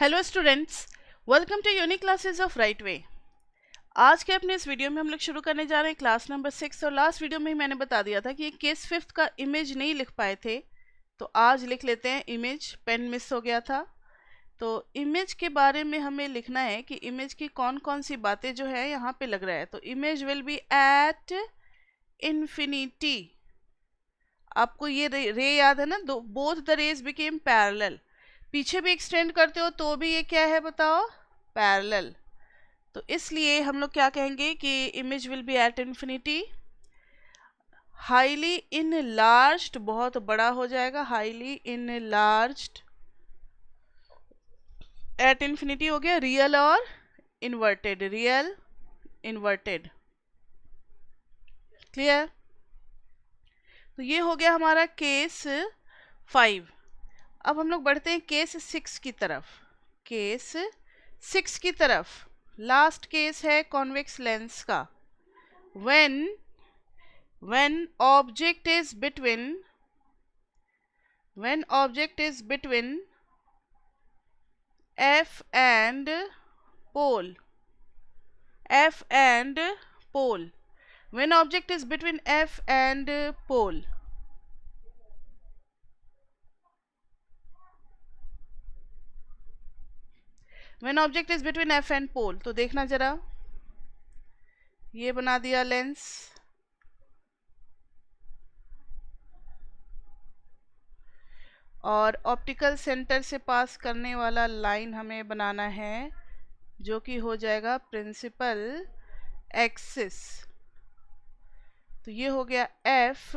Hello students, welcome to unique classes of right way. आज के अपने इस वीडियो में हम लोग शुरू करने जा रहे हैं क्लास नंबर 6। और लास्ट वीडियो में मैंने बता दिया था कि ये केस 5 का इमेज नहीं लिख पाए थे, तो आज लिख लेते हैं इमेज। पेन मिस हो गया था, तो इमेज के बारे में हमें लिखना है कि इमेज की कौन कौन सी बातें जो है यहाँ पे लग रहा है। तो image will be at infinity. आपको ये रे याद है ना, both the rays became parallel. पीछे भी एक्सटेंड करते हो तो भी ये क्या है बताओ, पैरेलल। तो इसलिए हम लोग क्या कहेंगे कि image will be at infinity. Highly enlarged, बहुत बड़ा हो जाएगा, हाईली इनलार्ज्ड। एट इन्फिनिटी हो गया रियल और इन्वर्टेड, रियल इन्वर्टेड। क्लियर? तो ये हो गया हमारा केस 5। अब हम लोग बढ़ते हैं केस 6 की तरफ। केस 6 की तरफ लास्ट केस है कॉन्वेक्स लेंस का। when object is between f and pole, when object is between f and pole, when object is between f and pole, तो देखना जरा, ये बना दिया लेंस, और ऑप्टिकल सेंटर से पास करने वाला लाइन हमें बनाना है जो कि हो जाएगा प्रिंसिपल एक्सिस। तो ये हो गया F,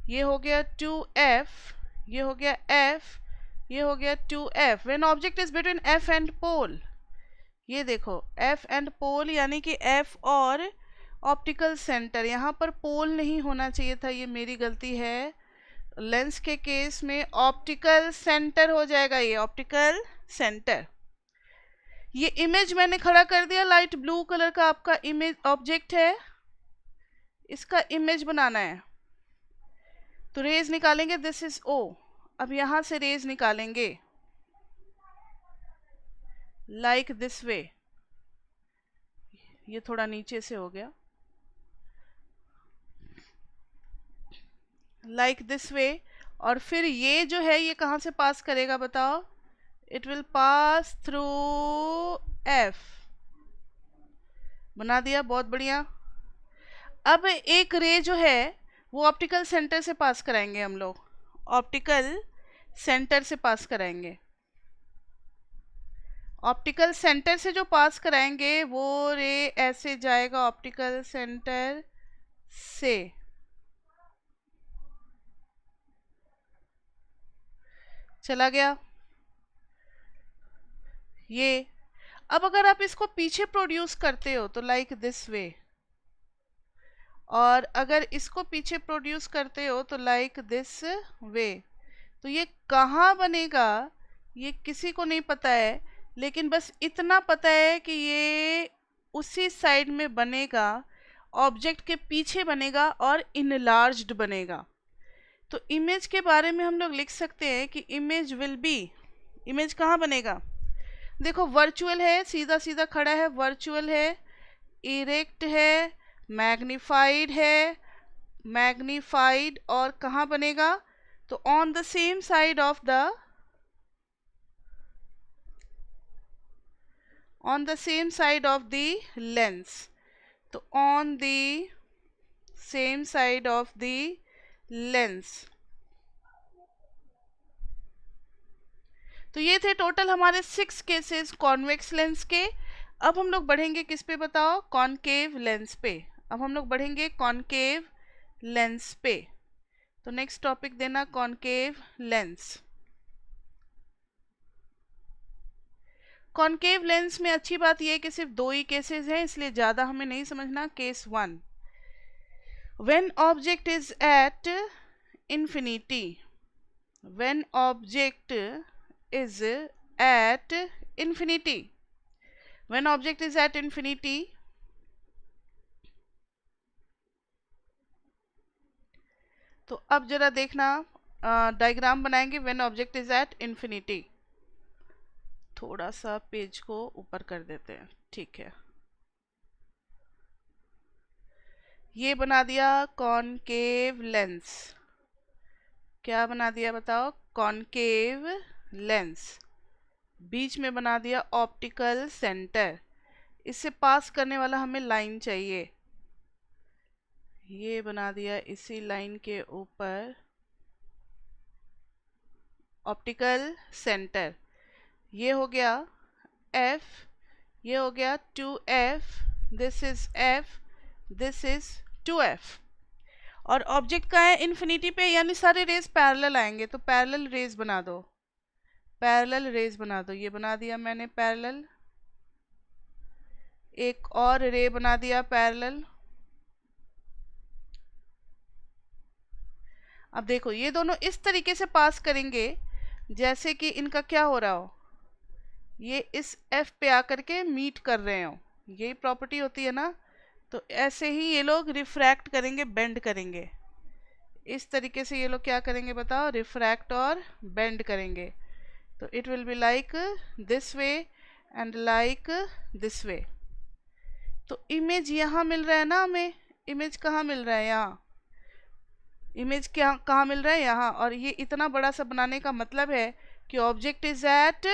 ये हो गया 2F, ये हो गया F, ये हो गया 2F। When object is between F and pole, ये देखो F एंड पोल यानी कि F और ऑप्टिकल सेंटर। यहाँ पर पोल नहीं होना चाहिए था, ये मेरी गलती है। लेंस के केस में ऑप्टिकल सेंटर हो जाएगा, ये ऑप्टिकल सेंटर। ये इमेज मैंने खड़ा कर दिया, लाइट ब्लू कलर का आपका इमेज ऑब्जेक्ट है, इसका इमेज बनाना है। तो रेज निकालेंगे, दिस इज O। अब यहां से रेज निकालेंगे लाइक दिस वे, ये थोड़ा नीचे से हो गया, लाइक दिस वे। और फिर ये जो है ये कहां से पास करेगा बताओ, it will pass through F। बना दिया, बहुत बढ़िया। अब एक रे जो है वो ऑप्टिकल सेंटर से पास कराएंगे हम लोग, ऑप्टिकल सेंटर से पास कराएंगे। ऑप्टिकल सेंटर से जो पास कराएंगे वो रे ऐसे जाएगा ऑप्टिकल सेंटर से, चला गया ये। अब अगर आप इसको पीछे प्रोड्यूस करते हो तो लाइक दिस वे, और अगर इसको पीछे प्रोड्यूस करते हो तो लाइक दिस वे। तो ये कहाँ बनेगा ये किसी को नहीं पता है, लेकिन बस इतना पता है कि ये उसी साइड में बनेगा, ऑब्जेक्ट के पीछे बनेगा और इनलार्ज्ड बनेगा। तो इमेज के बारे में हम लोग लिख सकते हैं कि इमेज विल बी, इमेज कहाँ बनेगा देखो, वर्चुअल है, सीधा सीधा खड़ा है, वर्चुअल है, इरेक्ट है, मैग्निफाइड है, मैग्निफाइड, और कहाँ बनेगा तो on the same side of the, on the same side of the lens, तो on the same side of the lens। तो ये थे टोटल हमारे 6 केसेस कॉन्वेक्स लेंस के। अब हम लोग बढ़ेंगे किस पे बताओ, कॉनकेव लेंस पे। अब हम लोग बढ़ेंगे कॉनकेव लेंस पे। तो नेक्स्ट टॉपिक देना कॉनकेव लेंस। कॉनकेव लेंस में अच्छी बात यह है कि सिर्फ 2 ही केसेस हैं, इसलिए ज़्यादा हमें नहीं समझना। Case 1, when object is at infinity, when object is at infinity, when object is at infinity, तो अब जरा देखना, डायग्राम बनाएंगे when object is at infinity। थोड़ा सा पेज को ऊपर कर देते हैं, ठीक है। ये बना दिया कॉनकेव लेंस। क्या बना दिया बताओ? Concave lens. बीच में बना दिया ऑप्टिकल सेंटर। इससे पास करने वाला हमें लाइन चाहिए। ये बना दिया इसी लाइन के ऊपर ऑप्टिकल सेंटर। ये हो गया F, ये हो गया 2F, this is F, this is 2F। और ऑब्जेक्ट का है इन्फिनिटी पे, यानी सारे रेज पैरेलल आएंगे, तो पैरेलल रेज बना दो, पैरेलल रेज बना दो। ये बना दिया मैंने पैरेलल। एक और रे बना दिया पैरेलल। अब देखो ये दोनों इस तरीके से पास करेंगे जैसे कि इनका क्या हो रहा हो, ये इस F पे आकर के मीट कर रहे हो। यही प्रॉपर्टी होती है ना। तो ऐसे ही ये लोग रिफ्रैक्ट करेंगे, बेंड करेंगे। इस तरीके से ये लोग क्या करेंगे बताओ? रिफ्रैक्ट और बेंड करेंगे। तो it will be like this way and like this वे। तो इमेज यहाँ मिल रहा है ना हमें। इमेज कहाँ मिल रहा है? यहाँ। इमेज क्या कहाँ मिल रहा है? यहाँ। और ये इतना बड़ा सा बनाने का मतलब है कि ऑब्जेक्ट इज एट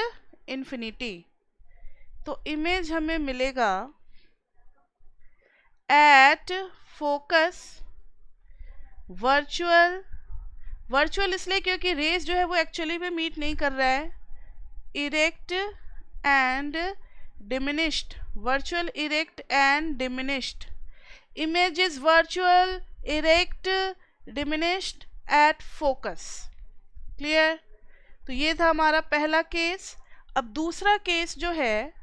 इन्फिनिटी। तो इमेज हमें मिलेगा एट फोकस वर्चुअल। वर्चुअल इसलिए क्योंकि रेज जो है वो एक्चुअली में मीट नहीं कर रहा है। Erect and diminished, virtual, erect and diminished. Image is virtual, erect, diminished at focus. Clear? तो ये था हमारा पहला केस। अब दूसरा केस जो है,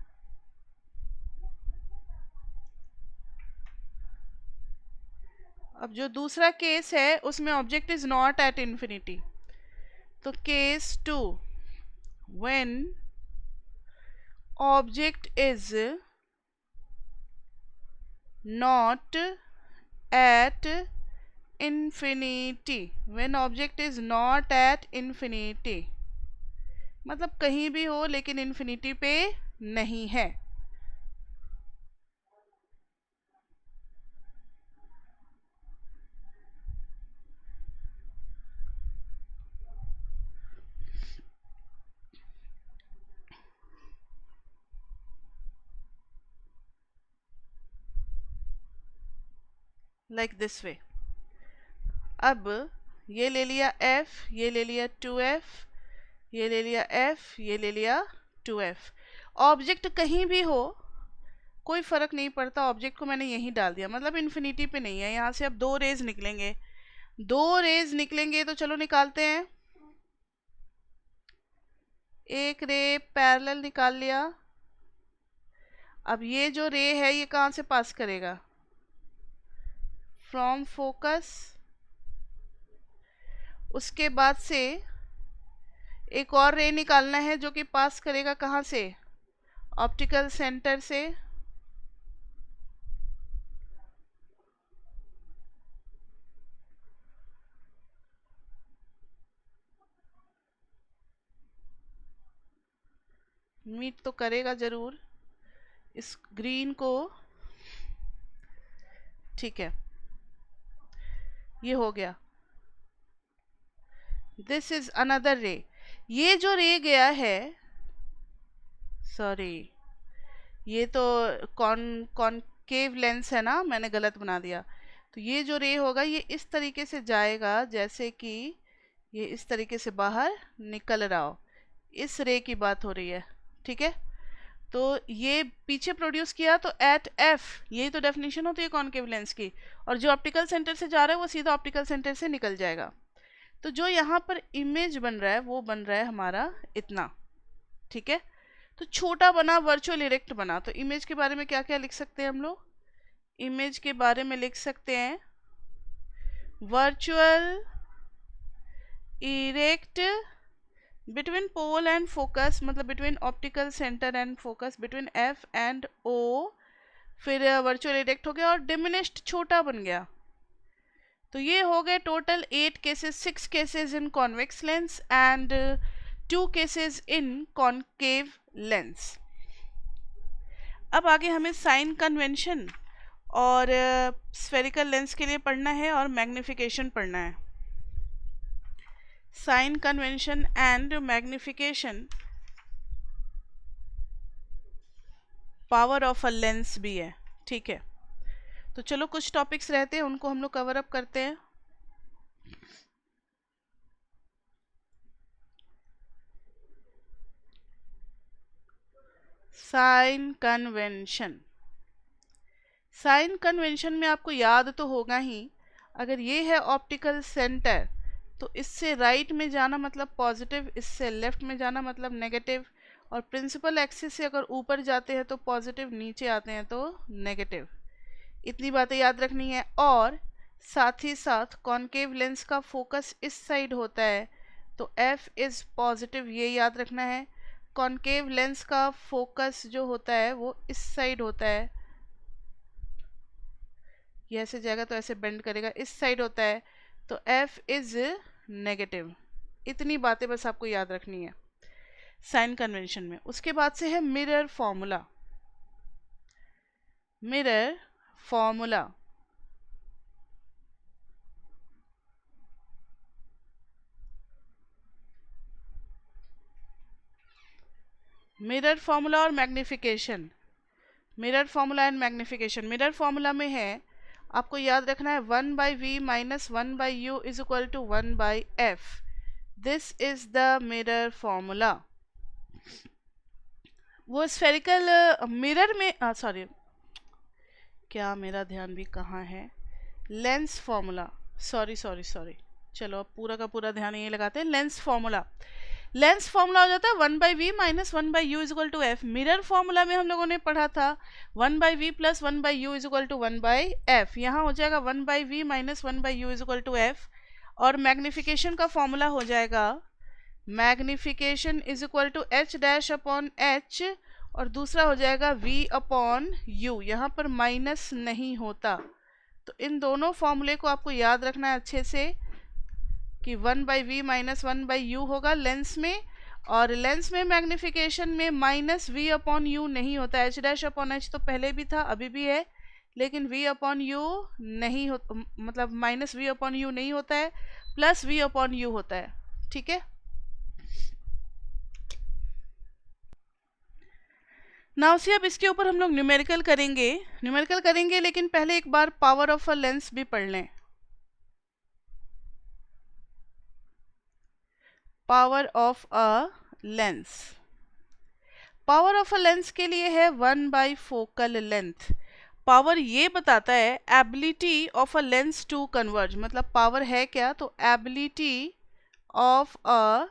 अब जो दूसरा केस है उसमें object is not at infinity. तो case 2, when object is not at infinity. When object is not at infinity मतलब कहीं भी हो लेकिन इन्फिनिटी पे नहीं है। Like this way. अब ये ले लिया F, ये ले लिया 2F, ये ले लिया F, ये ले लिया 2F। ऑब्जेक्ट कहीं भी हो कोई फर्क नहीं पड़ता, ऑब्जेक्ट को मैंने यहीं डाल दिया, मतलब इन्फिनिटी पे नहीं है। यहाँ से अब दो रेज निकलेंगे, दो रेज निकलेंगे। तो चलो निकालते हैं। एक रे पैरेलल निकाल लिया। अब ये जो रे है ये कहाँ से पास करेगा? From focus. उसके बाद से एक और रे निकालना है जो कि पास करेगा कहाँ से? ऑप्टिकल सेंटर से। मीट तो करेगा जरूर इस ग्रीन को, ठीक है। ये हो गया। दिस इज अनदर रे। ये जो रे गया है, सॉरी, ये तो कॉनकेव लेंस है ना, मैंने गलत बना दिया। तो ये जो रे होगा ये इस तरीके से जाएगा जैसे कि ये इस तरीके से बाहर निकल रहा हो। इस रे की बात हो रही है, ठीक है। तो ये पीछे प्रोड्यूस किया तो एट F, यही तो डेफिनेशन होती है कॉनकेव लेंस की। और जो ऑप्टिकल सेंटर से जा रहा है वो सीधा ऑप्टिकल सेंटर से निकल जाएगा। तो जो यहाँ पर इमेज बन रहा है वो बन रहा है हमारा इतना, ठीक है। तो छोटा बना, वर्चुअल इरेक्ट बना। तो इमेज के बारे में क्या क्या लिख सकते हैं हम लोग? इमेज के बारे में लिख सकते हैं virtual erect between pole and focus, मतलब between optical centre and focus, between F and O। फिर वर्चुअल इरेक्ट हो गया और डिमिनिश्ड छोटा बन गया। तो ये हो गए total 8 cases, 6 cases in convex lens and 2 cases in concave lens. अब आगे हमें साइन कन्वेंशन और स्फेरिकल लेंस के लिए पढ़ना है और मैग्निफिकेशन पढ़ना है. Sign convention and magnification power of a lens भी है. ठीक है, तो चलो कुछ टॉपिक्स रहते हैं उनको हम लोग कवर अप करते हैं. Sign convention. साइन कन्वेंशन में आपको याद तो होगा ही, अगर ये है ऑप्टिकल सेंटर तो इससे राइट में जाना मतलब पॉजिटिव, इससे लेफ्ट में जाना मतलब नेगेटिव, और प्रिंसिपल एक्सिस से अगर ऊपर जाते हैं तो पॉजिटिव, नीचे आते हैं तो नेगेटिव. इतनी बातें याद रखनी है. और साथ ही साथ कॉन्केव लेंस का फोकस इस साइड होता है तो F इज पॉजिटिव, ये याद रखना है. कॉन्केव लेंस का फोकस जो होता है वो इस साइड होता है, ये ऐसे जाएगा तो ऐसे बेंड करेगा, इस साइड होता है तो F इज नेगेटिव. इतनी बातें बस आपको याद रखनी है साइन कन्वेंशन में. उसके बाद से है mirror formula. Mirror formula mirror formula और magnification. Mirror formula and magnification. Mirror formula में है आपको याद रखना है 1/v minus 1/u is equal to 1/f. This is the mirror formula. वो स्फेरिकल मिरर में सॉरी, क्या मेरा ध्यान भी कहाँ है, lens formula, sorry sorry sorry, चलो अब पूरा का पूरा ध्यान ये लगाते हैं. Lens formula. लेंस फॉर्मूला हो जाता है 1/v minus 1/u is equal to f. Mirror formula में हम लोगों ने पढ़ा था 1/v plus 1/u is equal to 1/f. यहाँ हो जाएगा 1/v minus 1/u is equal to f. और मैग्निफिकेशन का फॉर्मूला हो जाएगा magnification is equal to h dash upon h, और दूसरा हो जाएगा v अपॉन u. यहाँ पर माइनस नहीं होता, तो इन दोनों फॉर्मूले को आपको याद रखना है अच्छे से कि 1/v माइनस 1/u होगा लेंस में, और लेंस में मैग्निफिकेशन में माइनस v अपॉन u नहीं होता है. h डैश अपॉन h तो पहले भी था, अभी भी है, लेकिन v अपॉन u नहीं हो, मतलब माइनस v अपॉन u नहीं होता है, प्लस v अपॉन u होता है. ठीक है. नाउ सी अब इसके ऊपर हम लोग न्यूमेरिकल करेंगे, लेकिन पहले एक बार पावर ऑफ अ लेंस भी पढ़ लें. Power of a lens. Power of a lens के लिए है 1 फोकल लेंथ. पावर ये बताता है ability of a lens to converge. मतलब पावर है क्या, तो एबिलिटी ऑफ अ,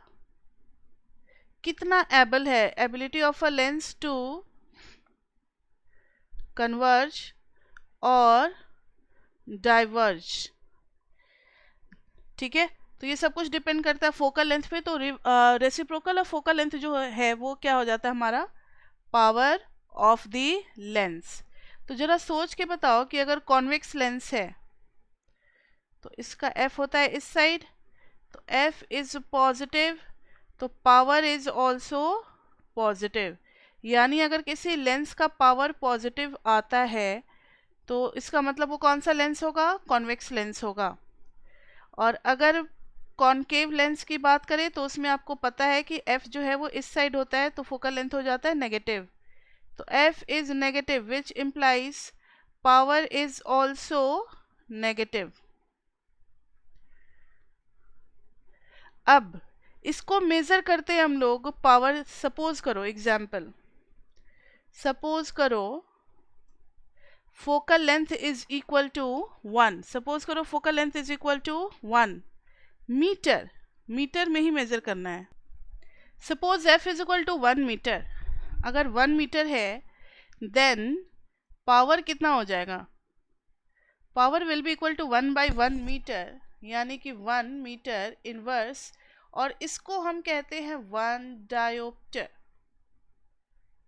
कितना एबल है, ability of a lens to converge और डाइवर्ज. ठीक है, तो ये सब कुछ डिपेंड करता है फोकल लेंथ पे. तो रेसिप्रोकल और फोकल लेंथ जो है वो क्या हो जाता है हमारा, पावर ऑफ द लेंस. तो जरा सोच के बताओ कि अगर कॉन्वेक्स लेंस है तो इसका F होता है इस साइड, तो F इज पॉजिटिव, तो पावर इज ऑल्सो पॉजिटिव. यानी अगर किसी लेंस का पावर पॉजिटिव आता है तो इसका मतलब वो कौन सा लेंस होगा, कॉन्वेक्स लेंस होगा. और अगर कॉन्केव लेंस की बात करें तो उसमें आपको पता है कि F जो है वो इस साइड होता है, तो फोकल लेंथ हो जाता है नेगेटिव. तो F is negative which implies power is also negative. अब इसको मेजर करते हैं हम लोग पावर. सपोज करो एग्जाम्पल, सपोज करो focal length is equal to 1. Suppose करो focal length is equal to 1 metre. Metre में ही मेजर करना है. Suppose F is equal to 1 metre. अगर 1 मीटर है देन पावर कितना हो जाएगा, power will be equal to 1/1 metre, यानी कि 1 मीटर इनवर्स, और इसको हम कहते हैं 1 डायोप्टर.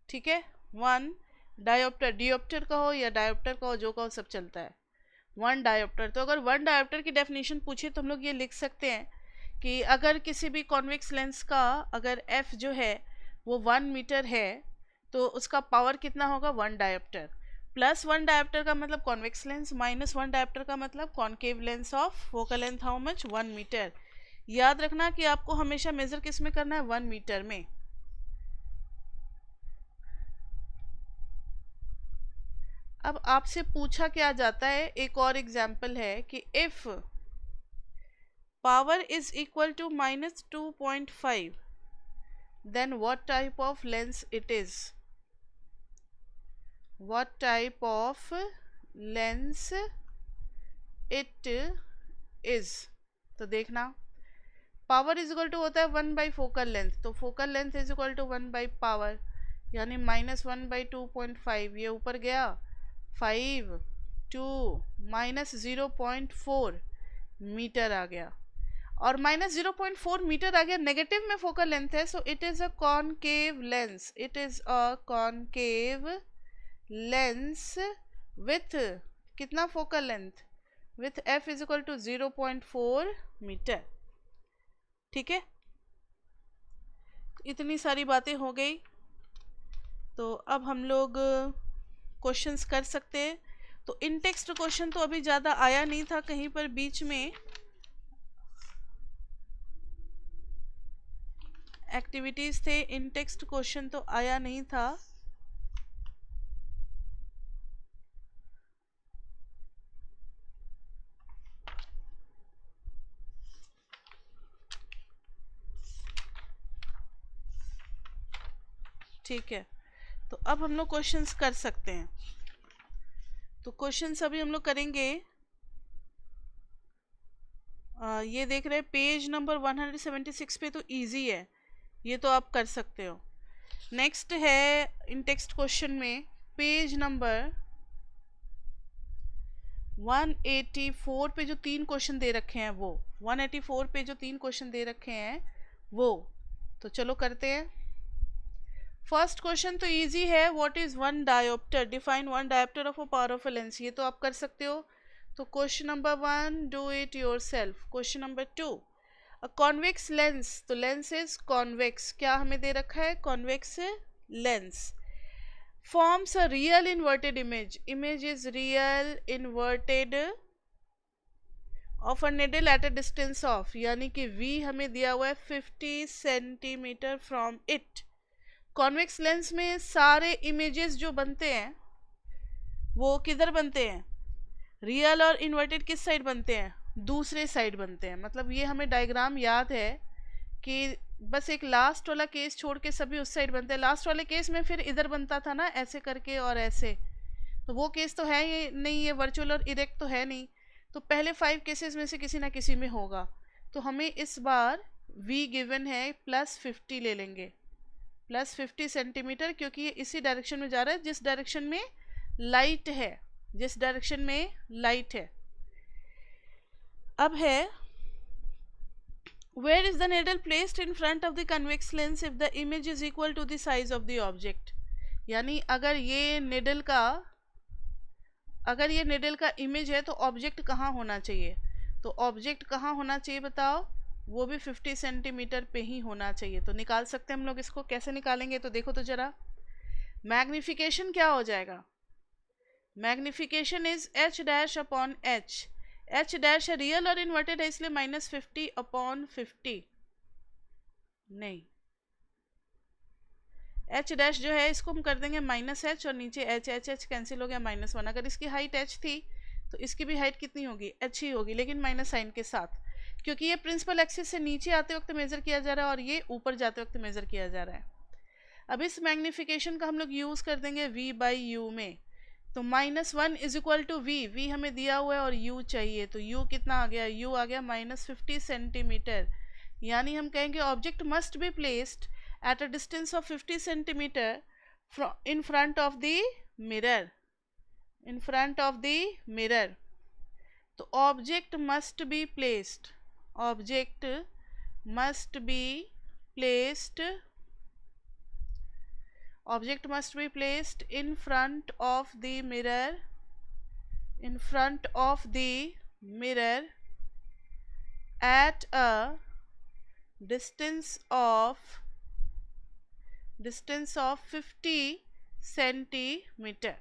ठीक है, 1 डायोप्टर, डियोप्टर कहो या डायोप्टर कहो, जो कहो सब चलता है. 1 डायोप्टर. तो अगर 1 डायोप्टर की डेफिनेशन पूछे तो हम लोग ये लिख सकते हैं कि अगर किसी भी कॉन्वेक्स लेंस का अगर f जो है वो 1 मीटर है तो उसका पावर कितना होगा 1 डायोप्टर, प्लस 1 डायोप्टर का मतलब कॉन्वेक्स लेंस, माइनस 1 डायोप्टर का मतलब concave lens of focal length how much 1 metre. याद रखना कि आपको हमेशा मेजर किस में करना है 1 मीटर में। अब आपसे पूछा क्या जाता है, एक और एग्जाम्पल है कि if power is equal to minus 2.5 then what type of lens it is, what type of lens it is। तो देखना पावर इज इक्वल टू होता है 1 बाई फोकल लेंथ, तो focal length is equal to 1 by power, यानी -1/2.5, ये ऊपर गया 5 2 -0.4 metre आ गया, और -0.4 मीटर आ गया, नेगेटिव में फोकल लेंथ है, so it is a concave lens, it is a concave lens with कितना focal length, with f is equal to 0.4 metre. ठीक है, इतनी सारी बातें हो गई, तो अब हम लोग क्वेश्चंस कर सकते हैं। तो इन टेक्स्ट क्वेश्चन तो अभी ज़्यादा आया नहीं था, कहीं पर बीच में एक्टिविटीज़ थे, इन टेक्स्ट क्वेश्चन तो आया नहीं था। ठीक है, तो अब हम लोग क्वेश्चंस कर सकते हैं। तो क्वेश्चंस अभी हम लोग करेंगे, ये देख रहे हैं पेज नंबर 176 पे, तो इजी है, ये तो आप कर सकते हो। नेक्स्ट है इन टेक्स्ट क्वेश्चन में पेज नंबर 184 पे जो 3 क्वेश्चन दे रखे हैं, वो 184 पे जो 3 क्वेश्चन दे रखे हैं वो, तो चलो करते हैं। फर्स्ट क्वेश्चन तो इजी है, what is 1 dioptre, define 1 dioptre of a power of a lens, ये तो आप कर सकते हो। तो question number 1 do it yourself. Question number 2, a convex lens, तो लेंस इज कॉन्वेक्स, क्या हमें दे रखा है convex lens, forms a real inverted image, image is real inverted of a needle eight a distance of, यानी कि v हमें दिया हुआ है 50 centimetre from it. Convex lens में सारे इमेजेस जो बनते हैं वो किधर बनते हैं, रियल और इन्वर्टेड किस साइड बनते हैं, दूसरे साइड बनते हैं। मतलब ये हमें डायग्राम याद है कि बस एक लास्ट वाला केस छोड़ के सभी उस साइड बनते हैं। लास्ट वाले केस में फिर इधर बनता था ना, ऐसे करके और ऐसे, तो वो केस तो है ही नहीं, ये वर्चुअल और इरेक्ट तो है नहीं, तो पहले 5 केसेस में से किसी ना किसी में होगा। तो हमें इस बार v गिवन है +50 ले लेंगे, +50 सेंटीमीटर, क्योंकि ये इसी डायरेक्शन में जा रहा है जिस डायरेक्शन में लाइट है, जिस डायरेक्शन में लाइट है। अब है where is the needle placed in front of the convex lens if the image is equal to the size of the object, यानी अगर ये निडल का इमेज है तो ऑब्जेक्ट कहाँ होना चाहिए, तो ऑब्जेक्ट कहाँ होना चाहिए बताओ, वो भी 50 सेंटीमीटर पे ही होना चाहिए। तो निकाल सकते हैं हम लोग इसको, कैसे निकालेंगे, तो देखो तो जरा, मैग्निफिकेशन क्या हो जाएगा, magnification is h dash upon h dash है रियल और इन्वर्टेड है, इसलिए -50/50, नहीं h डैश जो है इसको हम कर देंगे -h, और नीचे h कैंसिल हो गया -1। अगर इसकी हाइट h थी तो इसकी भी हाइट कितनी होगी, h ही होगी, लेकिन माइनस साइन के साथ, क्योंकि ये प्रिंसिपल एक्सिस से नीचे आते वक्त मेजर किया जा रहा है और ये ऊपर जाते वक्त मेजर किया जा रहा है। अब इस मैग्निफिकेशन का हम लोग यूज कर देंगे v/u में, तो -1 इज इक्वल टू v हमें दिया हुआ है और u चाहिए, तो u कितना आ गया, u आ गया -50 सेंटीमीटर, यानी हम कहेंगे object must be placed at a distance of 50 centimetre in front of the mirror, in front of the mirror. तो object must be placed, object must be placed, object must be placed in front of the mirror, in front of the mirror at a distance of 50 centimeter.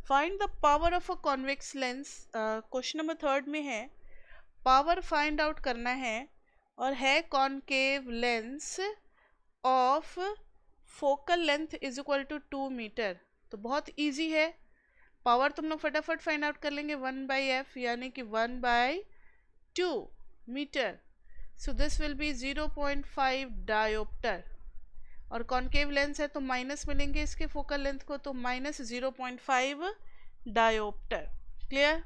Find the power of a convex lens. Question number 3 में है power find out करना है और है concave lens of focal length is equal to 2 metre. तो बहुत easy है, power तुम लोग फटाफट फाइंड आउट कर लेंगे. 1/f यानी कि 1/2 metre. So this will be 0.5 dioptre. और कॉनकेव लेंस है तो माइनस मिलेंगे इसके फोकल लेंथ को, तो माइनस 0.5 डायोप्टर. क्लियर?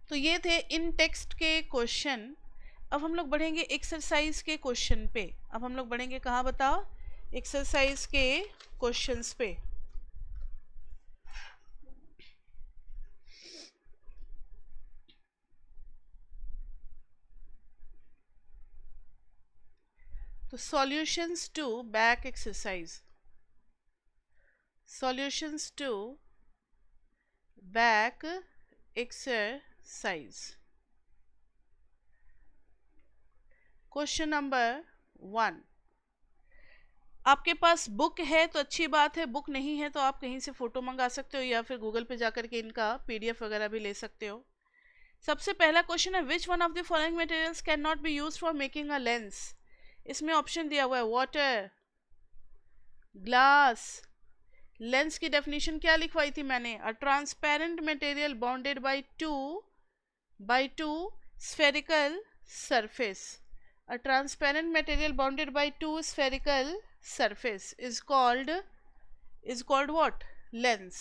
तो ये थे इन टेक्स्ट के क्वेश्चन. अब हम लोग बढ़ेंगे एक्सरसाइज के क्वेश्चन पे. अब हम लोग बढ़ेंगे कहाँ बताओ? एक्सरसाइज के क्वेश्चंस पे. तो solutions to back exercise. Solutions to back exercise. Question number 1. आपके पास बुक है तो अच्छी बात है, बुक नहीं है तो आप कहीं से फोटो मंगा सकते हो या फिर गूगल पे जाकर के इनका पीडीएफ वगैरह भी ले सकते हो. सबसे पहला क्वेश्चन है which one of the following materials can not be used for making a lens. इसमें ऑप्शन दिया हुआ है वाटर, ग्लास. लेंस की डेफिनेशन क्या लिखवाई थी मैंने? A transparent material bounded by two spherical surface. A transparent material bounded by two spherical surface is called what? Lens.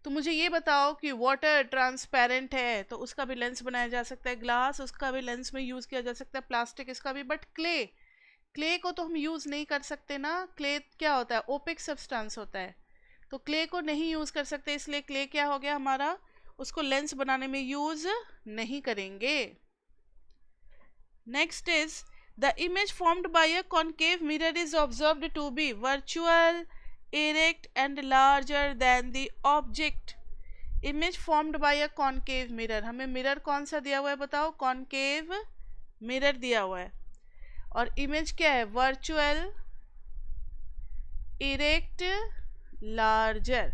तो मुझे ये बताओ कि वाटर ट्रांसपेरेंट है तो उसका भी लेंस बनाया जा सकता है, ग्लास उसका भी लेंस में यूज किया जा सकता है, प्लास्टिक इसका भी. बट क्ले को तो हम यूज नहीं कर सकते ना. क्ले क्या होता है? ओपेक सब्सटेंस होता है, तो क्ले को नहीं यूज कर सकते, इसलिए क्ले क्या हो गया हमारा? उसको लेंस बनाने में यूज नहीं करेंगे. Next is the image formed by a concave mirror is observed to be virtual, erect and larger than the object. Image formed by a concave mirror. हमें मिरर कौन सा दिया हुआ है बताओ? कॉनकेव मिरर दिया हुआ है. और इमेज क्या है? Virtual, erect, larger.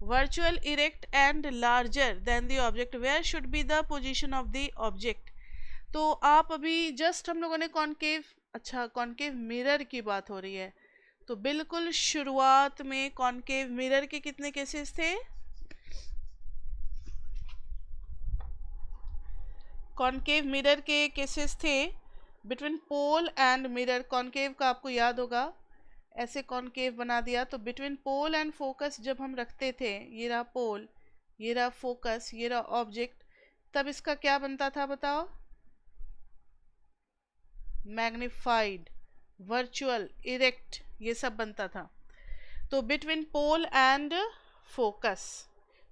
Virtual, erect and larger than the object. Where should be the position of the object? तो आप अभी जस्ट हम लोगों ने कॉनकेव मिरर की बात हो रही है, तो बिल्कुल शुरुआत में कॉनकेव मिरर के कितने केसेस थे? कॉनकेव मिरर के केसेस थे between pole and mirror. Concave का आपको याद होगा, ऐसे कॉनकेव बना दिया तो बिटवीन पोल एंड फोकस जब हम रखते थे, ये रहा पोल, ये रहा फोकस, ये रहा ऑब्जेक्ट, तब इसका क्या बनता था बताओ? मैग्निफाइड, वर्चुअल, इरेक्ट, ये सब बनता था. तो बिटवीन पोल एंड फोकस,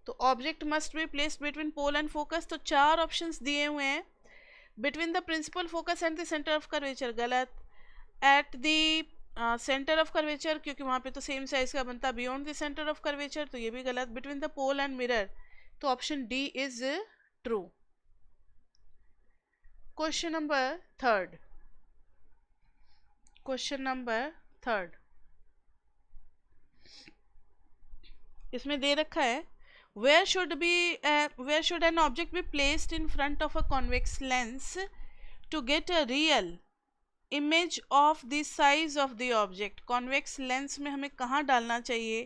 तो object must be placed between pole and focus. तो 4 ऑप्शंस दिए हुए हैं. Between the principal focus and the centre of curvature, गलत. At the centre of curvature, क्योंकि वहां पे तो सेम साइज का बनता. Beyond the centre of curvature, तो ये भी गलत. Between the pole and mirror, तो option D is true. Question number 3. Question number 3 इसमें दे रखा है where should an object be placed in front of a convex lens to get a real image of the size of the object. convex lens में हमें कहाँ डालना चाहिए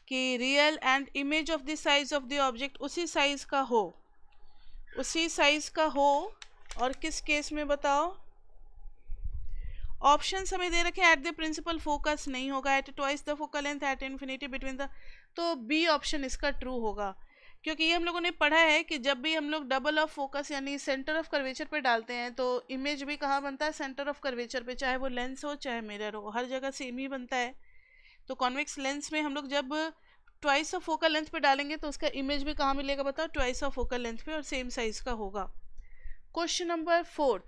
कि real and image of the size of the object उसी size का हो. और किस केस में बताओ? ऑप्शंस हमें दे रखे हैं. एट द प्रिंसिपल फोकस नहीं होगा, at twice the focal length, at infinity, between the. तो बी ऑप्शन इसका ट्रू होगा, क्योंकि ये हम लोगों ने पढ़ा है कि जब भी हम लोग डबल ऑफ फोकस यानी सेंटर ऑफ कर्वेचर पे डालते हैं तो इमेज भी कहाँ बनता है? सेंटर ऑफ कर्वेचर पे, चाहे वो लेंस हो चाहे मिरर हो, हर जगह सेम ही बनता है. तो कॉन्वेक्स लेंस में हम लोग जब ट्वाइस ऑफ फोकल लेंथ पे डालेंगे तो उसका इमेज भी कहाँ मिलेगा बताओ? ट्वाइस ऑफ फोकल लेंथ पे, और सेम साइज का होगा. Question number 4.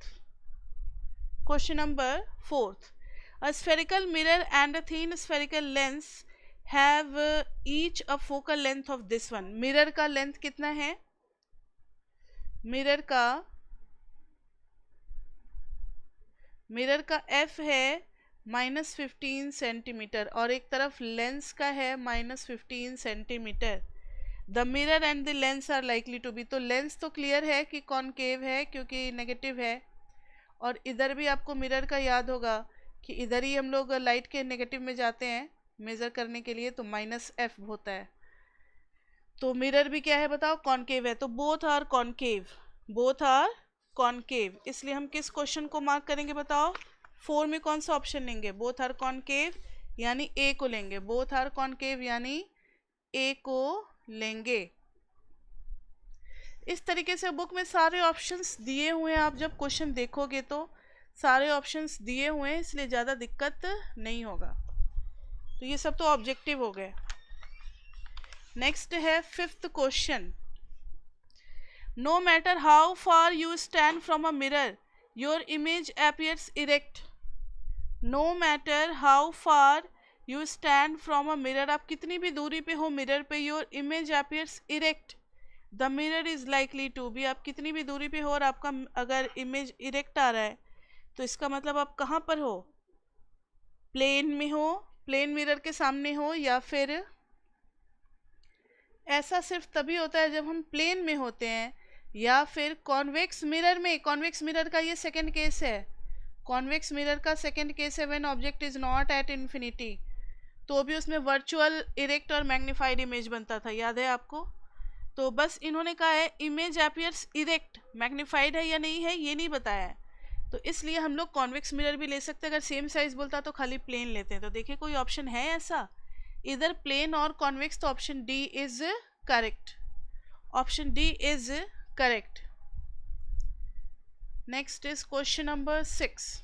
Question number 4. A spherical mirror and a thin spherical lens have each a focal length of this one. Mirror का length कितना है? मिरर का एफ है -15 सेंटीमीटर और एक तरफ लेंस का है -15 centimetre. The mirror and the lens are likely to be, तो लेंस तो क्लियर है कि कॉनकेव है क्योंकि नेगेटिव है, और इधर भी आपको मिरर का याद होगा कि इधर ही हम लोग लाइट के नेगेटिव में जाते हैं मेज़र करने के लिए, तो -f होता है। तो मिरर भी क्या है बताओ, कॉनकेव है, तो बोथ आर कॉनकेव, इसलिए हम किस क्वेश्चन को मार्क करेंगे बताओ, 4 में कौन सा ऑप्शन लेंगे, बोथ आर कॉनकेव यानी ए को लेंगे, बोथ आर कॉनकेव यानी ए को लेंगे। इस तरीके से बुक में सारे ऑप्शंस दिए हुए हैं, आप जब क्वेश्चन देखोगे तो सारे ऑप्शंस दिए हुए हैं, इसलिए ज़्यादा दिक्कत नहीं होगा। तो ये सब तो ऑब्जेक्टिव हो गए। नेक्स्ट है 5th question. No matter how far you stand from a mirror your image appears erect. No matter how far you stand from a mirror, आप कितनी भी दूरी पे हो मिरर पे, your image appears erect, the mirror is likely to be, आप कितनी भी दूरी पे हो और आपका अगर इमेज इरेक्ट आ रहा है तो इसका मतलब आप कहाँ पर हो, प्लेन में हो, प्लेन मिरर के सामने हो, या फिर ऐसा सिर्फ तभी होता है जब हम प्लेन में होते हैं, या फिर कॉन्वेक्स मिरर में। कॉन्वेक्स मिरर का ये सेकंड केस है, कॉन्वेक्स मिरर का सेकंड केस है when object is not at infinity, तो भी उसमें वर्चुअल इरेक्ट और मैग्नीफाइड इमेज बनता था, याद है आपको। तो बस इन्होंने कहा है इमेज अपीयर्स इरेक्ट, मैग्नीफाइड है या नहीं है ये नहीं बताया है, तो इसलिए हम लोग कॉन्वेक्स मिरर भी ले सकते हैं। अगर सेम साइज बोलता तो खाली प्लेन लेते हैं। तो देखिए कोई ऑप्शन है ऐसा, इधर प्लेन और कॉन्वेक्स, तो option D is correct, option D is correct. Next is question number 6।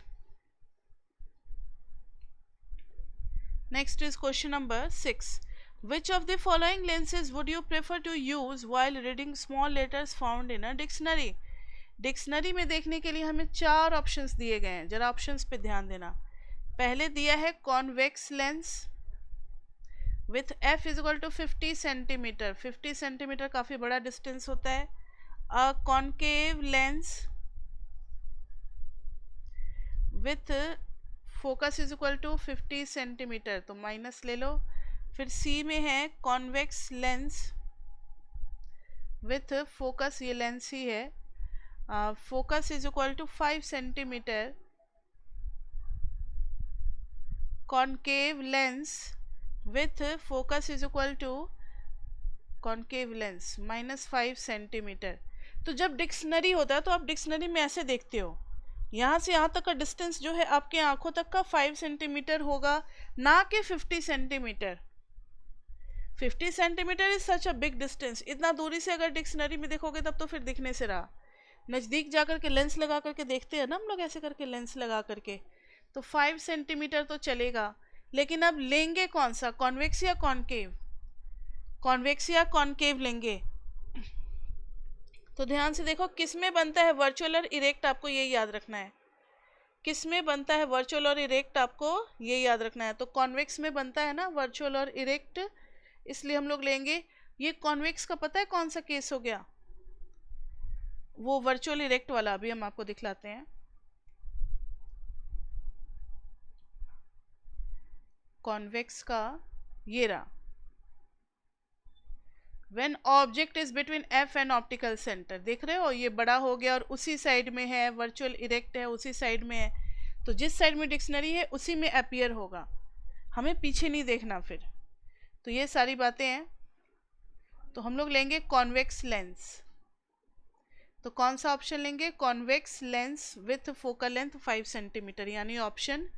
Next is question number 6. Which of the following lenses would you prefer to use while reading small letters found in a dictionary? Dictionary में देखने के लिए हमें 4 options दिए गए हैं, जरा options पे ध्यान देना। पहले दिया है convex lens with f is equal to 50 centimetre, 50 centimetre काफ़ी बड़ा डिस्टेंस होता है। A concave lens with focus is equal to 50 centimetre, तो माइनस ले लो। फिर सी में है कॉन्वेक्स लेंस विथ फोकस, ये लेंस ही है, focus is equal to 5 centimetre, concave lens with focus is equal to concave lens -5 centimetre. तो जब डिक्शनरी होता है तो आप डिक्शनरी में ऐसे देखते हो, यहाँ से यहाँ तक का डिस्टेंस जो है आपके आंखों तक का 5 सेंटीमीटर होगा, ना कि 50 centimetre. 50 centimetre is such a big distance, इतना दूरी से अगर डिक्शनरी में देखोगे तब तो फिर दिखने से रहा। नज़दीक जा करके लेंस लगा करके देखते हैं ना हम लोग, ऐसे करके लेंस लगा करके, तो 5 सेंटीमीटर तो चलेगा। लेकिन अब लेंगे कौन सा, कॉन्वेक्स या कॉन्केव, कॉन्वेक्स या कॉन्केव लेंगे। तो ध्यान से देखो किस में बनता है वर्चुअल और इरेक्ट, आपको ये याद रखना है, किस में बनता है वर्चुअल और इरेक्ट आपको ये याद रखना है। तो कॉन्वेक्स में बनता है ना वर्चुअल और इरेक्ट, इसलिए हम लोग लेंगे ये कॉन्वेक्स का। पता है कौन सा केस हो गया, वो वर्चुअल इरेक्ट वाला, अभी हम आपको दिखलाते हैं। कॉन्वेक्स का ये रहा, When object is between f and optical center, देख रहे हो ये बड़ा हो गया और उसी साइड में है, वर्चुअल इरेक्ट है उसी साइड में है, तो जिस साइड में डिक्शनरी है उसी में अपीयर होगा, हमें पीछे नहीं देखना फिर। तो ये सारी बातें हैं, तो हम लोग लेंगे कॉन्वेक्स लेंस। तो कौन सा ऑप्शन लेंगे, convex lens with focal length 5 centimetre, यानी ऑप्शन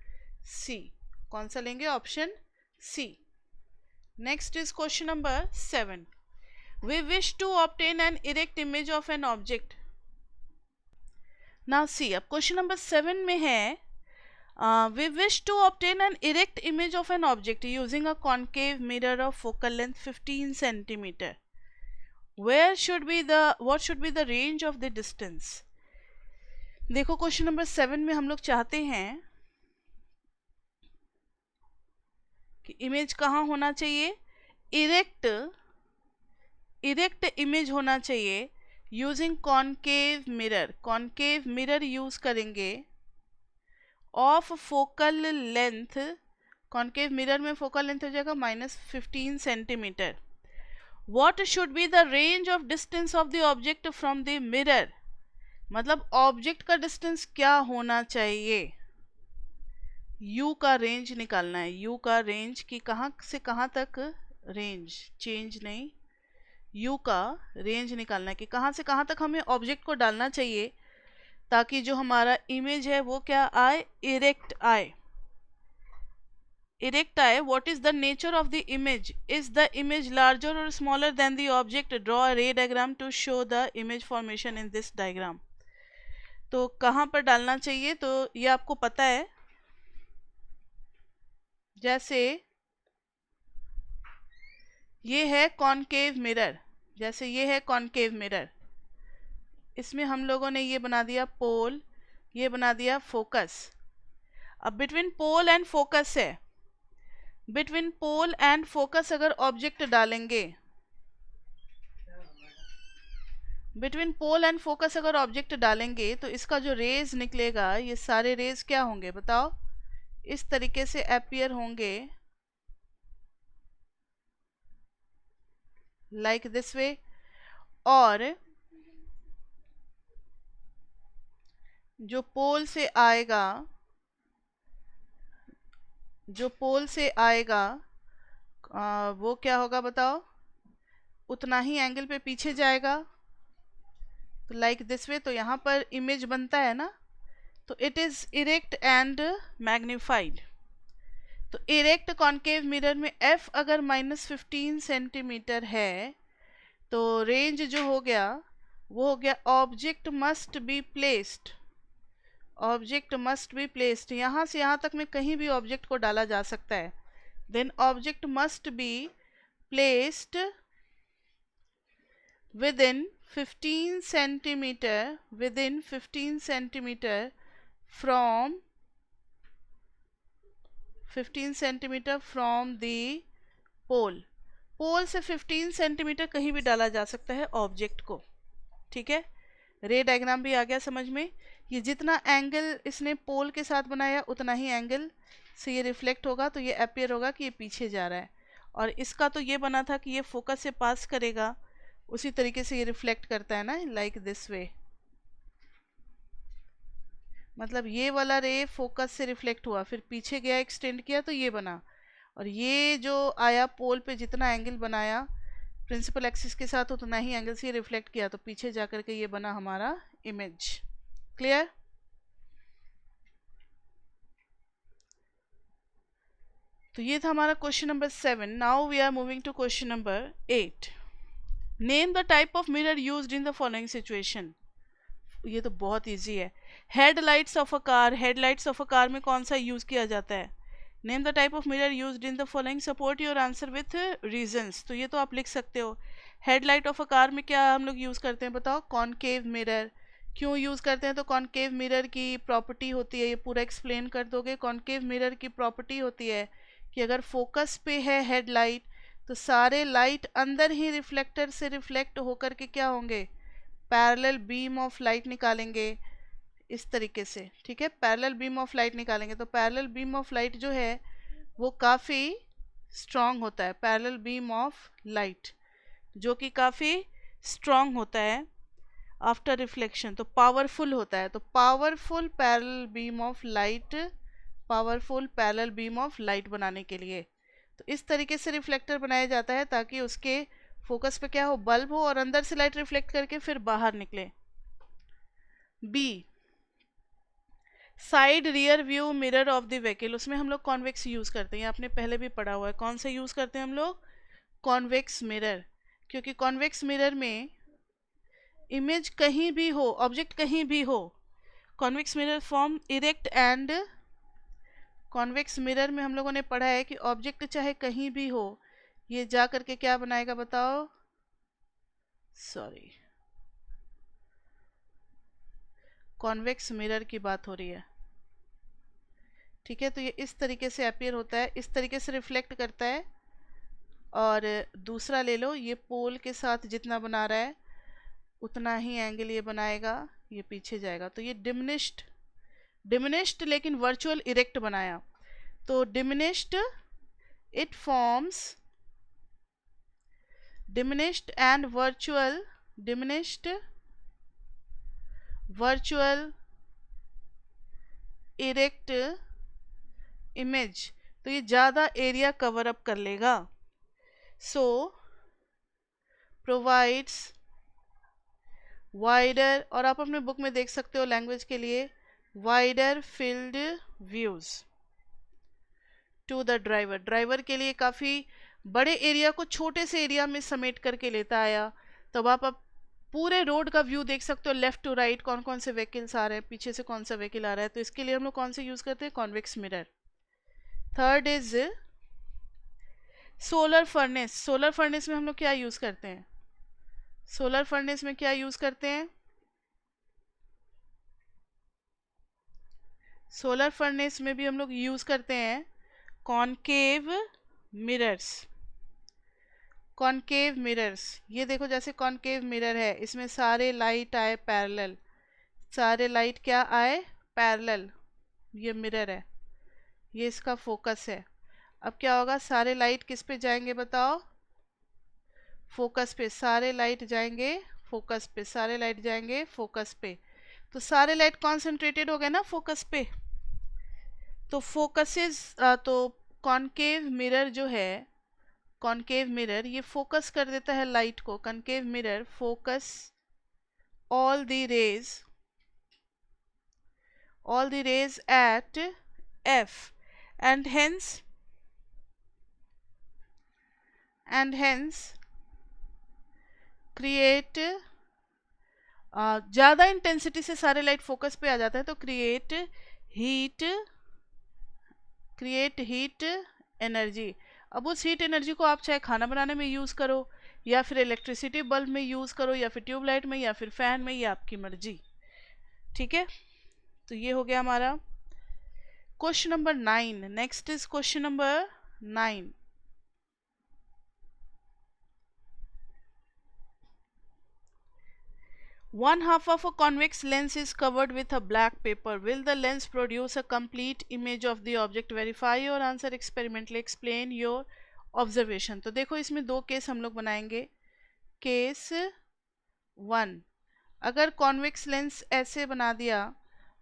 सी। कौन सा लेंगे, option C. Next is question number 7. We wish to obtain an erect image of an object. Now see, अब क्वेश्चन नंबर 7 में है we wish to obtain an erect image of an object using a concave mirror of focal length 15 centimeter. What should be the range of the distance? देखो question number 7 में हम लोग चाहते हैं कि इमेज कहाँ होना चाहिए, इरेक्ट इमेज होना चाहिए, यूजिंग कॉनकेव मिरर यूज करेंगे of focal length, concave mirror में फोकल लेंथ हो जाएगा -15 centimetre. What should be the range of distance of the object from the mirror? मतलब ऑब्जेक्ट का डिस्टेंस क्या होना चाहिए, u का रेंज निकालना है। u का रेंज की कहाँ से कहाँ तक, रेंज चेंज नहीं, u का रेंज निकालना है कि कहाँ से कहाँ तक हमें ऑब्जेक्ट को डालना चाहिए ताकि जो हमारा इमेज है वो क्या आए, इरेक्ट आए। इरेक्ट आए। What is the nature of the image? Is the image larger or smaller than the object? Draw a ray diagram to show the image formation in this diagram. तो कहाँ पर डालना चाहिए, तो ये आपको पता है। जैसे ये है कॉनकेव मिरर, जैसे ये है कॉनकेव मिरर, इसमें हम लोगों ने ये बना दिया पोल, ये बना दिया फोकस। अब बिटवीन पोल एंड फोकस है, बिटवीन पोल एंड फोकस अगर ऑब्जेक्ट डालेंगे, बिटवीन पोल एंड फोकस अगर ऑब्जेक्ट डालेंगे तो इसका जो रेज निकलेगा, ये सारे रेज क्या होंगे बताओ, इस तरीके से अपीयर होंगे, लाइक दिस वे। और जो पोल से आएगा, जो पोल से आएगा वो क्या होगा बताओ, उतना ही एंगल पे पीछे जाएगा, तो लाइक दिस वे। तो यहाँ पर इमेज बनता है ना, तो it is erect and magnified. तो इरेक्ट कॉनकेव मिरर में f अगर -15 सेंटीमीटर है तो रेंज जो हो गया वो हो गया object must be placed, object must be placed, यहाँ से यहाँ तक में कहीं भी ऑब्जेक्ट को डाला जा सकता है। Then object must be placed within 15 centimeter, within 15 centimeter from 15 centimeter from the pole। पोल से 15 सेंटीमीटर कहीं भी डाला जा सकता है ऑब्जेक्ट को, ठीक है। रे डायग्राम भी आ गया समझ में। ये जितना एंगल इसने पोल के साथ बनाया उतना ही एंगल से ये रिफ्लेक्ट होगा, तो ये अपीयर होगा कि ये पीछे जा रहा है। और इसका तो ये बना था कि ये फोकस से पास करेगा, उसी तरीके से ये रिफ्लेक्ट करता है ना, लाइक दिस वे। मतलब ये वाला रे फोकस से रिफ्लेक्ट हुआ, फिर पीछे गया, एक्सटेंड किया, तो ये बना। और ये जो आया पोल पे जितना एंगल बनाया प्रिंसिपल एक्सिस के साथ उतना ही एंगल से रिफ्लेक्ट किया, तो पीछे जाकर के ये बना हमारा इमेज। क्लियर? तो ये था हमारा question number 7। Now we are moving to question number 8। Name the type of mirror used in the following situation. ये तो बहुत इजी है। Headlights of a car, headlights of a car में कौन सा यूज किया जाता है? Name the type of mirror used in the following, support your answer with reasons. तो ये तो आप लिख सकते हो। हेडलाइट ऑफ अ कार में क्या हम लोग यूज करते हैं बताओ? Concave mirror. क्यों यूज करते हैं? तो कॉनकेव मिरर की प्रॉपर्टी होती है, ये पूरा एक्सप्लेन कर दोगे। कॉनकेव मिरर की प्रॉपर्टी होती है कि अगर फोकस पे है हेडलाइट तो सारे लाइट अंदर ही रिफ्लेक्टर से रिफ्लेक्ट होकर के क्या होंगे, पैरेलल बीम ऑफ लाइट निकालेंगे इस तरीके से, ठीक है। पैरेलल बीम ऑफ लाइट निकालेंगे तो पैरेलल बीम ऑफ लाइट जो है वो काफ़ी स्ट्रॉन्ग होता है, पैरेलल बीम ऑफ लाइट जो कि काफ़ी स्ट्रॉन्ग होता है आफ्टर रिफ्लेक्शन, तो पावरफुल होता है। तो powerful parallel beam of light, powerful parallel beam of light बनाने के लिए तो इस तरीके से रिफ्लेक्टर बनाया जाता है ताकि उसके फोकस पे क्या हो, बल्ब हो और अंदर से लाइट रिफ्लेक्ट करके फिर बाहर निकले। B, side rear view mirror of the vehicle, उसमें हम लोग कॉन्वेक्स यूज करते हैं, आपने पहले भी पढ़ा हुआ है। कौन सा यूज करते हैं हम लोग? कॉन्वेक्स मिरर, क्योंकि कॉन्वेक्स मिरर में इमेज कहीं भी हो, ऑब्जेक्ट कहीं भी हो, convex mirror form erect and, convex mirror में हम लोगों ने पढ़ा है कि ऑब्जेक्ट चाहे कहीं भी हो ये जा करके क्या बनाएगा बताओ, सॉरी कॉन्वेक्स मिरर की बात हो रही है, ठीक है। तो ये इस तरीके से अपीयर होता है, इस तरीके से रिफ्लेक्ट करता है। और दूसरा ले लो, ये पोल के साथ जितना बना रहा है उतना ही एंगल ये बनाएगा, ये पीछे जाएगा। तो ये डिमिनिश्ड लेकिन वर्चुअल इरेक्ट बनाया। तो diminished it forms diminished and diminished virtual erect image। तो ये ज़्यादा एरिया कवर अप कर लेगा। सो प्रोवाइड्स वाइडर, और आप अपने बुक में देख सकते हो लैंग्वेज के लिए, wider field views to the driver. Driver के लिए काफ़ी बड़े एरिया को छोटे से एरिया में समेट करके लेता आया। तब आप पूरे रोड का व्यू देख सकते हो, लेफ्ट टू राइट कौन कौन से व्हीकल्स आ रहे हैं, पीछे से कौन सा व्हीकल आ रहा है। तो इसके लिए हम लोग कौन से यूज़ करते हैं, convex mirror. Third is solar furnace. Solar furnace में हम लोग क्या यूज़ करते हैं, सोलर फर्नेस में क्या यूज़ करते हैं, सोलर फर्नेस में भी हम लोग यूज़ करते हैं कॉनकेव मिरर्स। कॉनकेव मिरर्स, ये देखो जैसे कॉनकेव मिरर है, इसमें सारे लाइट आए पैरेलल, सारे लाइट क्या आए पैरेलल। ये मिरर है, ये इसका फोकस है। अब क्या होगा, सारे लाइट किस पे जाएंगे बताओ, फोकस पे। सारे लाइट जाएंगे फोकस पे, सारे लाइट जाएंगे फोकस पे। तो सारे लाइट कॉन्सेंट्रेटेड हो गए ना फोकस पे। तो फोकसेस, तो कॉनकेव मिरर जो है, कॉनकेव मिरर ये फोकस कर देता है लाइट को। Concave mirror focus all the rays at F and hence create ज़्यादा इंटेंसिटी से सारे लाइट फोकस पे आ जाता है, तो क्रिएट हीट एनर्जी। अब उस हीट एनर्जी को आप चाहे खाना बनाने में यूज़ करो, या फिर इलेक्ट्रिसिटी बल्ब में यूज़ करो, या फिर ट्यूबलाइट में, या फिर फैन में, ये आपकी मर्जी। ठीक है, तो ये हो गया हमारा question number 9। Next is question number 9। One half of a convex lens is covered with a black paper. Will the lens produce a complete image of the object? Verify your answer experimentally. Explain your observation. तो देखो इसमें दो case हम लोग बनाएंगे। Case 1, अगर convex lens ऐसे बना दिया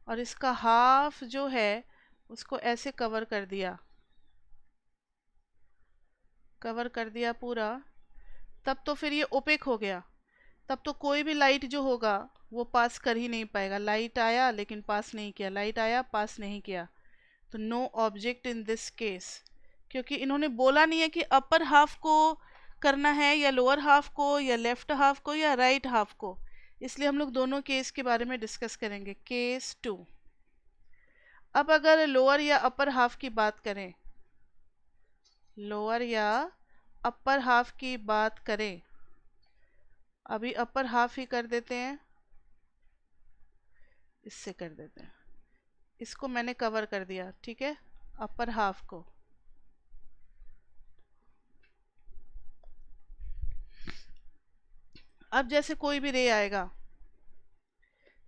और इसका हाफ जो है उसको ऐसे कवर कर दिया पूरा, तब तो फिर ये ओपेक हो गया। तब तो कोई भी लाइट जो होगा वो पास कर ही नहीं पाएगा। लाइट आया लेकिन पास नहीं किया, लाइट आया पास नहीं किया। तो no object in this case, क्योंकि इन्होंने बोला नहीं है कि अपर हाफ को करना है या लोअर हाफ को या लेफ्ट हाफ को या राइट हाफ को, इसलिए हम लोग दोनों केस के बारे में डिस्कस करेंगे। केस 2, अब अगर लोअर या अपर हाफ की बात करें, लोअर या अपर हाफ की बात करें, अभी अपर हाफ ही कर देते हैं, इससे कर देते हैं, इसको मैंने कवर कर दिया, ठीक है, अपर हाफ को। अब जैसे कोई भी रे आएगा,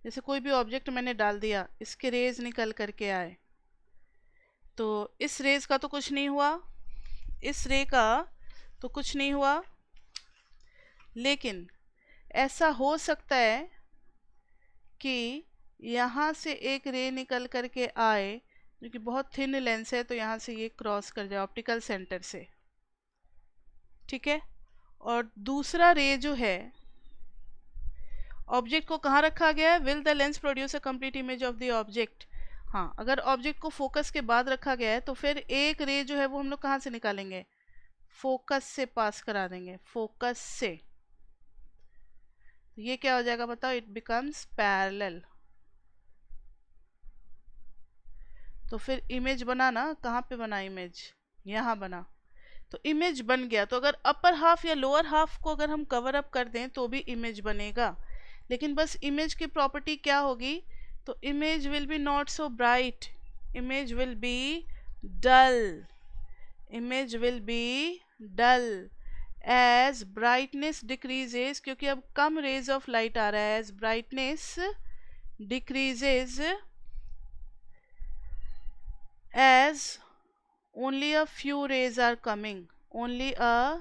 जैसे कोई भी ऑब्जेक्ट मैंने डाल दिया, इसके रेज निकल करके आए, तो इस रेज का तो कुछ नहीं हुआ, इस रे का तो कुछ नहीं हुआ, लेकिन ऐसा हो सकता है कि यहाँ से एक रे निकल करके आए जो कि बहुत थिन लेंस है, तो यहाँ से ये क्रॉस कर जाए ऑप्टिकल सेंटर से, ठीक है। और दूसरा रे जो है, ऑब्जेक्ट को कहाँ रखा गया है, will the lens produce a complete image of the object. हाँ, अगर ऑब्जेक्ट को फोकस के बाद रखा गया है तो फिर एक रे जो है वो हम लोग कहाँ से निकालेंगे, फोकस से पास करा देंगे, फोकस से। तो ये क्या हो जाएगा बताओ, इट बिकम्स पैरेलल। तो फिर इमेज बना ना, कहाँ पे बना इमेज, यहाँ बना, तो इमेज बन गया। तो अगर अपर हाफ या लोअर हाफ को अगर हम कवर अप कर दें तो भी इमेज बनेगा, लेकिन बस इमेज की प्रॉपर्टी क्या होगी, तो image will be not so bright, image will be dull, image will be dull as brightness decreases, क्योंकि अब कम रेज ऑफ लाइट आ रहा है, as brightness decreases as only a few rays are coming, only a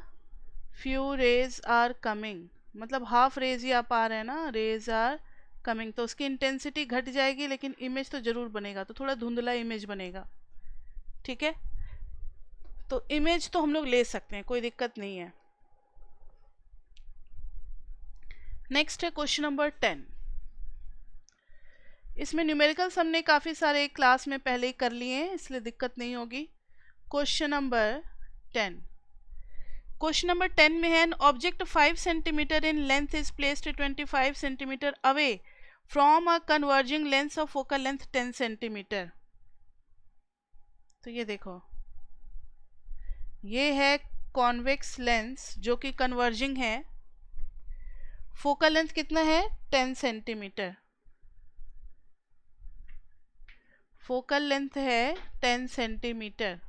few rays are coming, मतलब half rays ही आप आ रहे हैं ना, रेज आर कमिंग, तो उसकी इंटेंसिटी घट जाएगी लेकिन इमेज तो जरूर बनेगा, तो थोड़ा धुंधला इमेज बनेगा, ठीक है। तो इमेज तो हम लोग ले सकते हैं, कोई दिक्कत नहीं है। नेक्स्ट है क्वेश्चन नंबर 10। इसमें न्यूमेरिकल्स हमने काफ़ी सारे क्लास में पहले ही कर लिए हैं, इसलिए दिक्कत नहीं होगी। क्वेश्चन नंबर 10, क्वेश्चन नंबर 10 में है, an object 5 centimetre in length is placed 25 centimetre away from a converging lens of focal length 10 centimetre. तो ये देखो, ये है कॉन्वेक्स लेंस जो कि कन्वर्जिंग है, फोकल लेंथ कितना है 10 सेंटीमीटर, फोकल लेंथ है 10 सेंटीमीटर।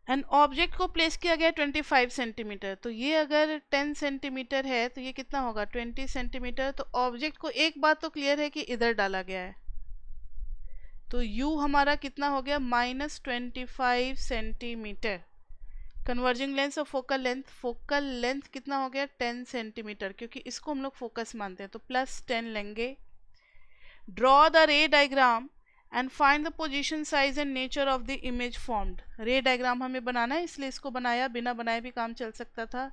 एन ऑब्जेक्ट को प्लेस किया गया 25 सेंटीमीटर, तो ये अगर 10 सेंटीमीटर है तो ये कितना होगा 20 सेंटीमीटर। तो ऑब्जेक्ट को एक बात तो क्लियर है कि इधर डाला गया है, तो u हमारा कितना हो गया -25 सेंटीमीटर। कन्वर्जिंग लेंस और फोकल लेंथ कितना हो गया 10 सेंटीमीटर, क्योंकि इसको हम लोग फोकस मानते हैं, तो +10 लेंगे। Draw the ray diagram and find the position size and nature of the image formed. रे डायग्राम हमें बनाना है, इसलिए इसको बनाया, बिना बनाए भी काम चल सकता था।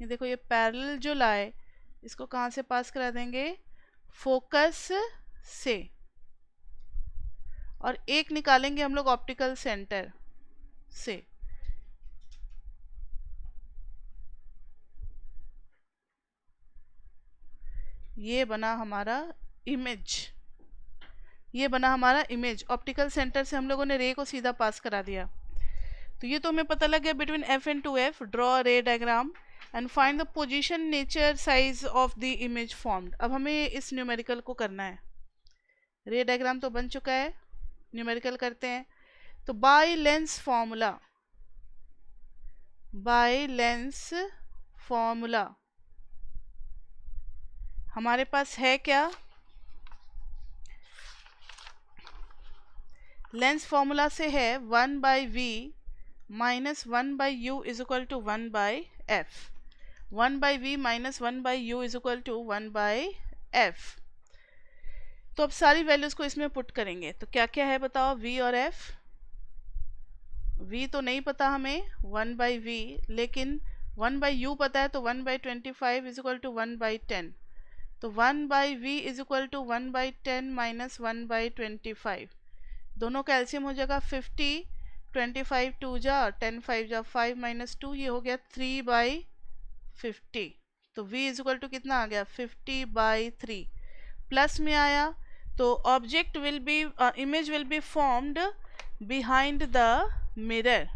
ये देखो, ये पैरेलल जो लाए इसको कहाँ से पास करा देंगे, फोकस से, और एक निकालेंगे हम लोग ऑप्टिकल सेंटर से। ये बना हमारा इमेज, ये बना हमारा इमेज। ऑप्टिकल सेंटर से हम लोगों ने रे को सीधा पास करा दिया, तो ये तो हमें पता लग गया between f and 2f draw रे diagram and find the position nature size of the image formed. अब हमें इस न्यूमेरिकल को करना है, रे डायग्राम तो बन चुका है, न्यूमेरिकल करते हैं। तो by lens formula, by lens formula हमारे पास है क्या, लेंस फॉर्मूला से है 1/v minus 1/u is equal to 1/f, 1/v minus 1/u is equal to 1/f। तो अब सारी वैल्यूज को इसमें पुट करेंगे, तो क्या क्या है बताओ, v और f। v तो नहीं पता हमें 1/v, लेकिन 1/u पता है, तो 1/25 इज इक्वल टू 1/10, तो 1/v is equal to 1/10 minus 1/25, दोनों का एलसीएम हो जाएगा 50, 25 2 जा 10 5 जा 5 माइनस 2, ये हो गया 3/50। तो v इज इक्वल टू कितना आ गया 50/3, प्लस में आया तो object will be, image will be formed behind the mirror.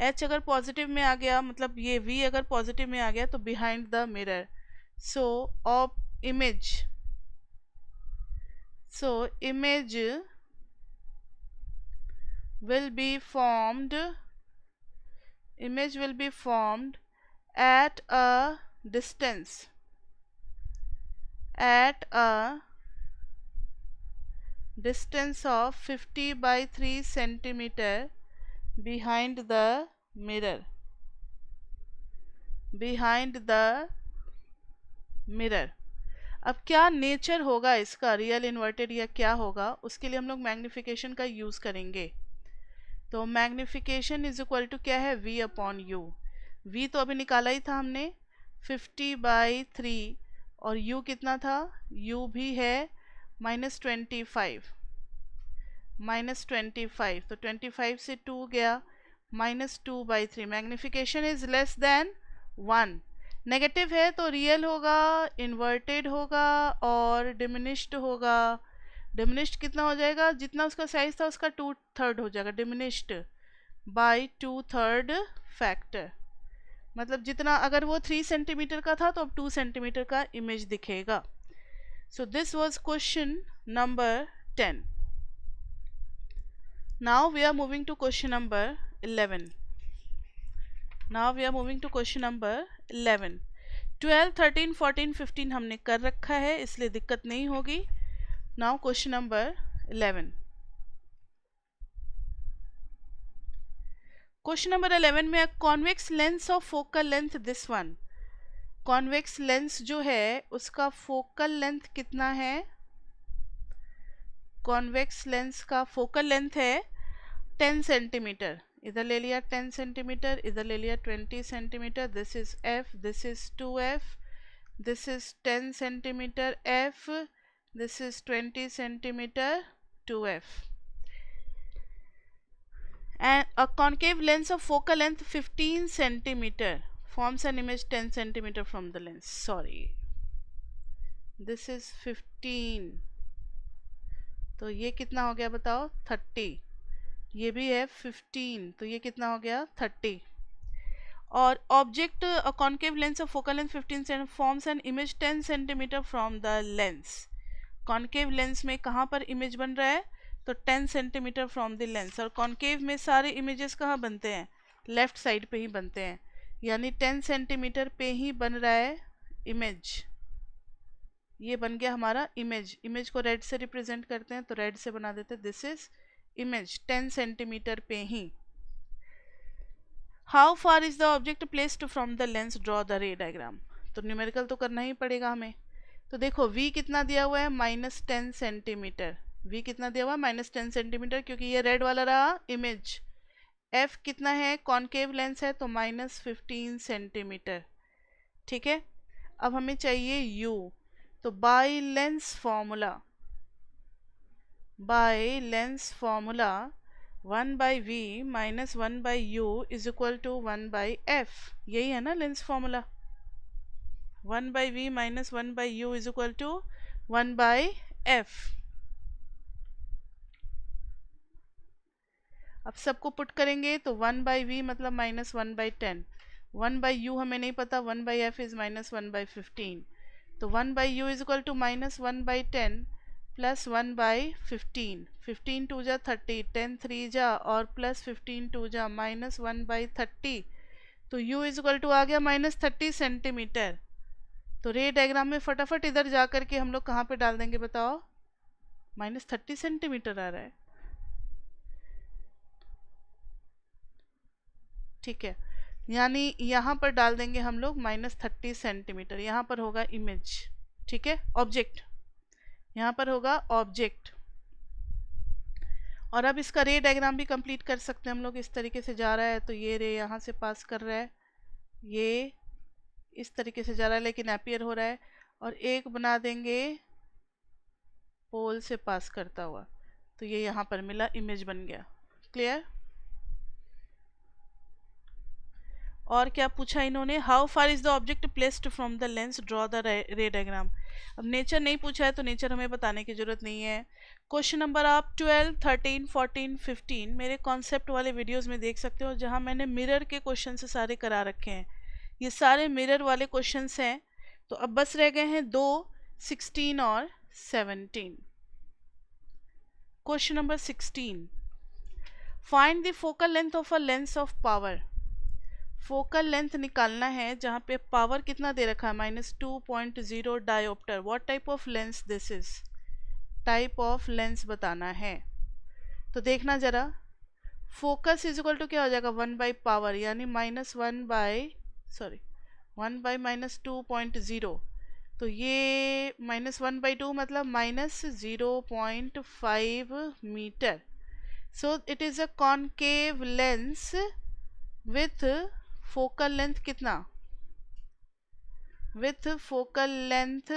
h अगर पॉजिटिव में आ गया, मतलब ये v अगर पॉजिटिव में आ गया तो behind the mirror. So image will be formed at a distance of 50/3 centimeter behind the mirror, अब क्या नेचर होगा इसका, रियल इन्वर्टेड या क्या होगा, उसके लिए हम लोग मैग्निफिकेशन का यूज करेंगे। तो मैग्निफिकेशन इज इक्वल टू क्या है v/u, v तो अभी निकाला ही था हमने 50/3, और u कितना था, u भी है -25, तो 25 से 2 गया -2/3, magnification is less than 1, negative है तो रियल होगा, इन्वर्टेड होगा और डिमिनिश्ड होगा। डिमिनिश्ड कितना हो जाएगा, जितना उसका साइज था उसका 2/3 हो जाएगा, डिमिनिश्ड बाय 2/3 फैक्टर, मतलब जितना, अगर वो 3 सेंटीमीटर का था तो अब 2 सेंटीमीटर का इमेज दिखेगा। So this was question number 10। Now we are moving to question number 11. Now we are moving to question number 11. 12, 13, 14, 15 हमने कर रखा है, इसलिए दिक्कत नहीं होगी. Now question number 11. Question number 11 में convex lens of focal length this one. Convex lens जो है उसका focal length कितना है? Convex lens का focal length है 10 सेंटीमीटर. इधर ले लिया 10 सेंटीमीटर, इधर ले लिया 20 centimetre. This is f, this is 2f, this is 10 centimetre f, this is 20 centimetre 2f. And a concave lens of focal length 15 centimeter forms an image 10 centimeter from the lens. Sorry, this is 15. तो ये कितना हो गया बताओ? 30. ये भी है 15, तो ये कितना हो गया? 30. और object a concave lens of focal length 15 centimetre forms an image 10 centimetre from the lens. Concave lens में कहाँ पर इमेज बन रहा है? तो 10 सेंटीमीटर फ्रॉम द लेंस. और कॉन्केव में सारे इमेजेस कहाँ बनते हैं? लेफ्ट साइड पे ही बनते हैं, यानी 10 सेंटीमीटर पे ही बन रहा है इमेज. ये बन गया हमारा इमेज. इमेज को रेड से रिप्रेजेंट करते हैं, तो रेड से बना देते हैं. दिस इज इमेज 10 सेंटीमीटर पे ही. How far is the object placed from the lens, draw the ray diagram. तो न्यूमेरिकल तो करना ही पड़ेगा हमें. तो देखो v कितना दिया हुआ है? -10 सेंटीमीटर. v कितना दिया हुआ है? -10 सेंटीमीटर, क्योंकि ये रेड वाला रहा इमेज. f कितना है? कॉन्केव लेंस है, तो -15 सेंटीमीटर. ठीक है. अब हमें चाहिए u. तो by lens formula 1/v minus 1/u is equal to 1/f. यही है ना lens formula? 1/v minus 1/u is equal to 1/f. अब सबको पुट करेंगे तो 1/v मतलब -1/10. 1/u हमें नहीं पता, 1/f is -1/15. तो 1/u is equal to -1/10 plus 1/15. 15 2 जा 30, 10 3 जा और प्लस 15 2 जा -1/30. तो u इज इक्वल टू आ गया -30 सेंटीमीटर. तो रे डायग्राम में फटाफट इधर जा करके हम लोग कहाँ पे डाल देंगे बताओ? -30 सेंटीमीटर आ रहा है. ठीक है, यानी यहाँ पर डाल देंगे हम लोग -30 सेंटीमीटर. यहाँ पर होगा इमेज. ठीक है, ऑब्जेक्ट. यहाँ पर होगा ऑब्जेक्ट. और अब इसका रे डायग्राम भी कंप्लीट कर सकते हैं हम लोग. इस तरीके से जा रहा है, तो ये रे यहाँ से पास कर रहा है, ये इस तरीके से जा रहा है लेकिन अपीयर हो रहा है. और एक बना देंगे पोल से पास करता हुआ, तो ये यहाँ पर मिला, इमेज बन गया. क्लियर? और क्या पूछा इन्होंने? How far is the object placed from the lens, draw the ray diagram. अब नेचर नहीं पूछा है तो नेचर हमें बताने की जरूरत नहीं है. क्वेश्चन नंबर आप 12, 13, 14, 15 मेरे कॉन्सेप्ट वाले वीडियोस में देख सकते हो, जहां मैंने मिरर के क्वेश्चन से सारे करा रखे हैं. ये सारे मिरर वाले क्वेश्चंस हैं. तो अब बस रह गए हैं 2, 16 और 17. Question number 16. Find the focal length of a lens of power. Focal length निकालना है जहाँ पे पावर कितना दे रखा है? -2.0 dioptre. What type of lens this is? Type of lens बताना है. तो देखना जरा, फोकस इज इक्वल टू क्या हो जाएगा? 1/पावर, यानी -1 -2.0. तो ये -1/2 मतलब -0.5 metre. So it is a concave lens with focal length कितना? With focal length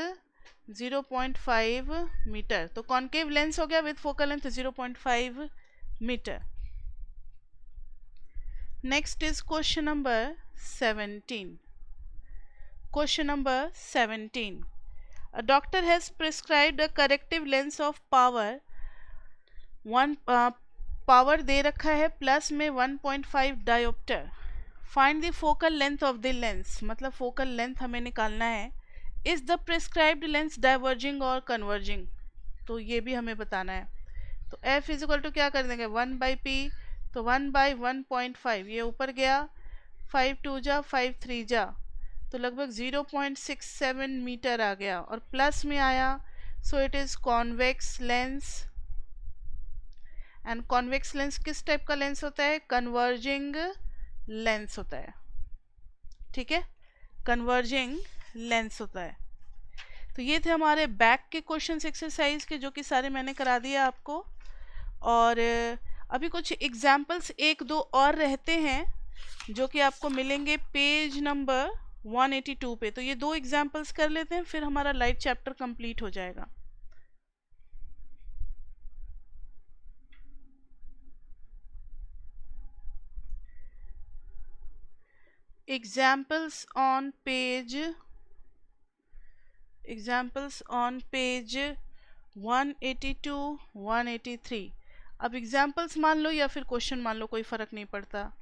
0.5 metre. तो कॉन्केव लेंस हो गया with focal length 0.5 metre. Next is question number 17. Question number 17. A doctor has prescribed a corrective lens of power. Power दे रखा है plus में 1.5 dioptre. Find the focal length of the lens, मतलब focal length हमें निकालना है. Is the prescribed lens diverging or converging, तो ये भी हमें बताना है. तो एफ इज इक्वल टू क्या कर देंगे 1/p, तो 1/1.5 ये ऊपर गया, 5 2 जा 5 3 जा, तो लगभग 0.67 मीटर आ गया और प्लस में आया, सो it is convex lens. And convex lens किस टाइप का लेंस होता है? कन्वर्जिंग लेंस होता है, ठीक है, कन्वर्जिंग लेंस होता है। तो ये थे हमारे बैक के क्वेश्चंस एक्सरसाइज के, जो कि सारे मैंने करा दिया आपको। और अभी कुछ एग्जाम्पल्स एक दो और रहते हैं जो कि आपको मिलेंगे पेज नंबर 182 पे। तो ये दो एग्जाम्पल्स कर लेते हैं, फिर हमारा लाइट चैप्टर कंप्लीट हो जाएगा। Examples on page 182 183। अब एग्जाम्पल्स मान लो या फिर क्वेश्चन मान लो, कोई फर्क नहीं पड़ता।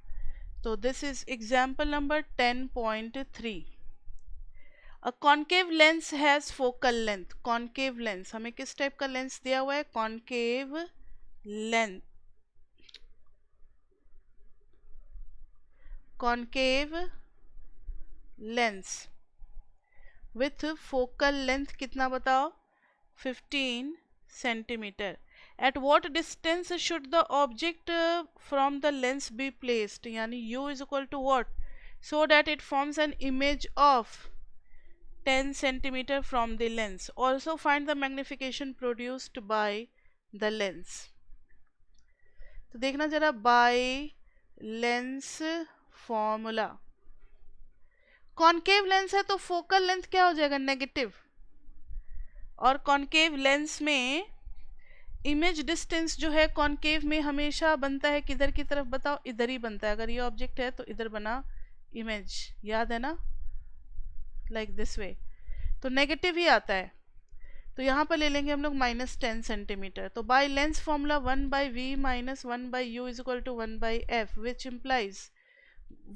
तो this is example number 10.3। A concave lens has focal length. Concave lens हमें किस टाइप का लेंस दिया हुआ है? Concave length, concave lens with focal length कितना बताओ? 15 centimetre. At what distance should the object from the lens be placed, यानी u is equal to what, so that it forms an image of 10 centimeter from the lens. Also find the magnification produced by the lens. तो देखना जरा, bye lens formula. Concave lens है तो focal length क्या हो जाएगा? Negative. और concave lens में इमेज डिस्टेंस जो है कॉन्केव में हमेशा बनता है किधर की तरफ बताओ? इधर ही बनता है। अगर ये ऑब्जेक्ट है तो इधर बना इमेज, याद है ना, लाइक दिस वे, तो नेगेटिव ही आता है। तो यहाँ पर ले लेंगे हम लोग -10 सेंटीमीटर। तो by lens formula 1/v minus 1/u is equal to 1/f, which implies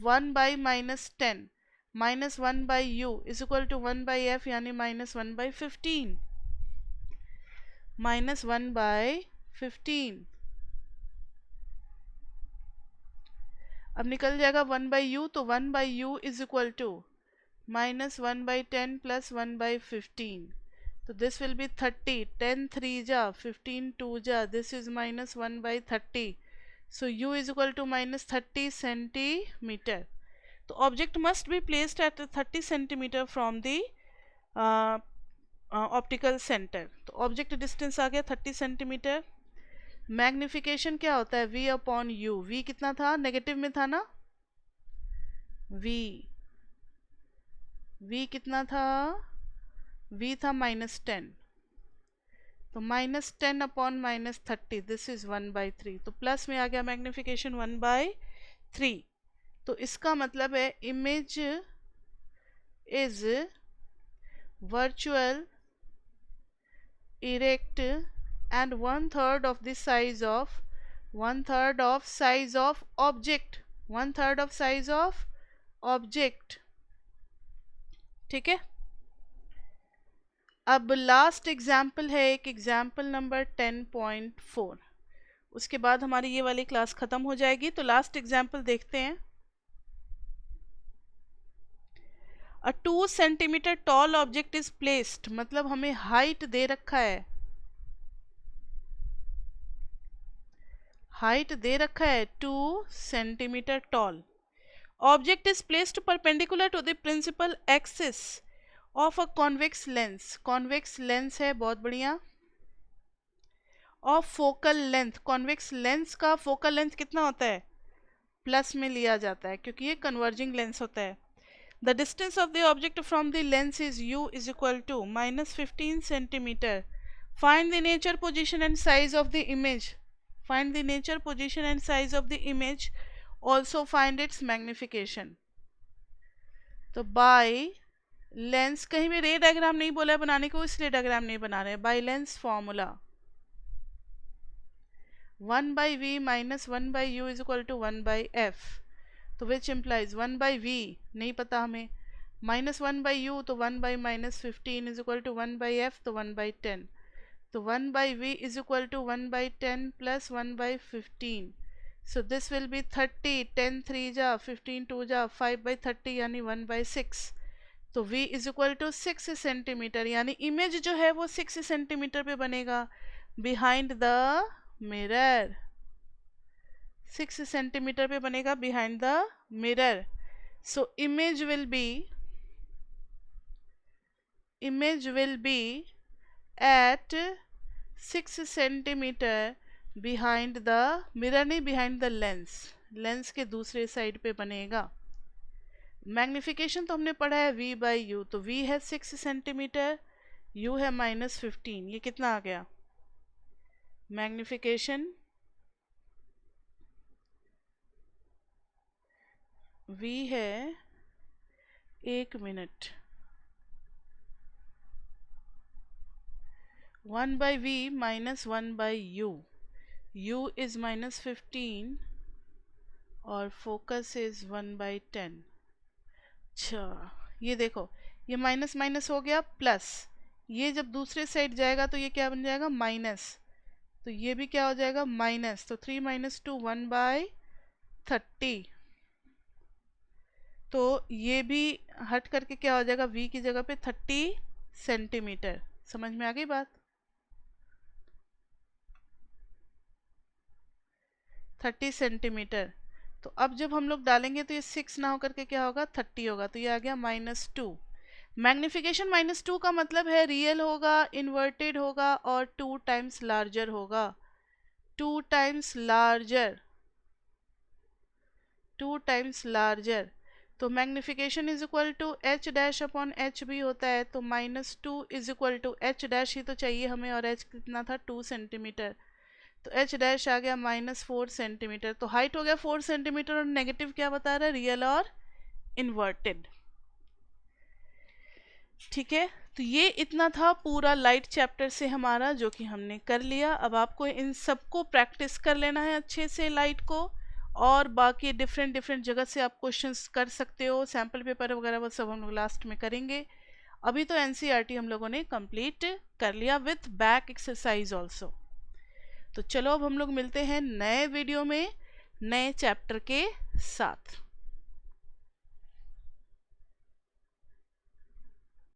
1/-10 minus 1/u is equal to 1/f, यानी -1/15, -1/15। अब निकल जाएगा 1/u, तो 1/u is equal to -1/10 plus 1/15, तो दिस विल बी 30, 10 3 जा 15 2 जा, this is -1/30, so u is equal to -30 centimetre. तो object must be placed at 30 centimetre from the optical centre. तो ऑब्जेक्ट डिस्टेंस आ गया 30 सेंटीमीटर। मैग्निफिकेशन क्या होता है? v upon u। v कितना था? नेगेटिव में था ना, v कितना था? v था -10, तो -10 अपॉन -30, दिस इज 1/3, तो प्लस में आ गया मैग्निफिकेशन 1/3। तो इसका मतलब है image is virtual erect and 1/3 of the size of 1/3 of size of object, 1/3 of size of object, ठीक है। अब लास्ट एग्जाम्पल है एक, एग्जाम्पल नंबर 10.4। उसके बाद हमारी ये वाली क्लास खत्म हो जाएगी। तो लास्ट एग्जाम्पल देखते हैं। अ 2 centimetre tall object is placed, मतलब हमें हाइट दे रखा है, हाइट दे रखा है 2 centimetre tall. Object is placed perpendicular to the principal axis of a convex lens. Convex lens है, बहुत बढ़िया। Of focal length, convex lens का फोकल लेंथ कितना होता है? प्लस में लिया जाता है क्योंकि ये कन्वर्जिंग लेंस होता है। The distance of the object from the lens is u is equal to -15 centimetre. Find the nature position and size of the image. Find the nature position and size of the image, also find its magnification. तो by lens, कहीं भी रे diagram नहीं बोला है बनाने को, इसलिए डायग्राम नहीं बना रहे हैं। By lens formula 1/v minus 1/u is equal to 1/f, तो विच इम्प्लाइज 1/v नहीं पता हमें, -1/u तो 1/-15 इज इक्वल टू 1/f, तो 1/10, तो 1/v is equal to 1/10 plus 1/15. So this will be 30. 10 3 जा 15 2 जा 5/30 यानी 1/6. तो v is equal to 6 centimetre, यानी इमेज जो है वो 6 सेंटीमीटर पे बनेगा बिहाइंड द मिरर. 6 सेंटीमीटर पे बनेगा behind the mirror. So image will be at 6 centimetre behind the mirror, नहीं बिहाइंड द लेंस के दूसरे साइड पे बनेगा. मैग्निफिकेशन तो हमने पढ़ा है v/u, तो v है 6 सेंटीमीटर, u है -15. ये कितना आ गया मैग्निफिकेशन? v है 1 minute. 1/v minus 1/u. u is -15 और फोकस इज 1/10. अच्छा ये देखो, ये माइनस माइनस हो गया प्लस, ये जब दूसरे साइड जाएगा तो ये क्या बन जाएगा माइनस, तो ये भी क्या हो जाएगा माइनस. तो 3 - 2 1/30. तो ये भी हट करके क्या हो जाएगा, v की जगह पे 30 सेंटीमीटर. समझ में आ गई बात? 30 सेंटीमीटर. तो अब जब हम लोग डालेंगे तो ये 6 ना होकर के क्या होगा 30 होगा. तो ये आ गया -2. मैग्निफिकेशन -2 का मतलब है रियल होगा, इन्वर्टेड होगा और 2 टाइम्स लार्जर होगा. 2 टाइम्स लार्जर. तो magnification is equal to h' upon h भी होता है. तो -2 इज इक्वल टू h' ही तो चाहिए हमें, और h कितना था 2 सेंटीमीटर. तो h' आ गया -4 सेंटीमीटर. तो हाइट हो गया 4 सेंटीमीटर और नेगेटिव क्या बता रहा है, रियल और इन्वर्टेड. ठीक है, तो ये इतना था पूरा लाइट चैप्टर से हमारा, जो कि हमने कर लिया. अब आपको इन सबको प्रैक्टिस कर लेना है अच्छे से लाइट को, और बाकी डिफरेंट जगह से आप क्वेश्चंस कर सकते हो. सैम्पल पेपर वगैरह वो सब हम लोग लास्ट में करेंगे. अभी तो एनसीईआरटी हम लोगों ने कंप्लीट कर लिया विथ बैक एक्सरसाइज ऑल्सो. तो चलो अब हम लोग मिलते हैं नए वीडियो में नए चैप्टर के साथ.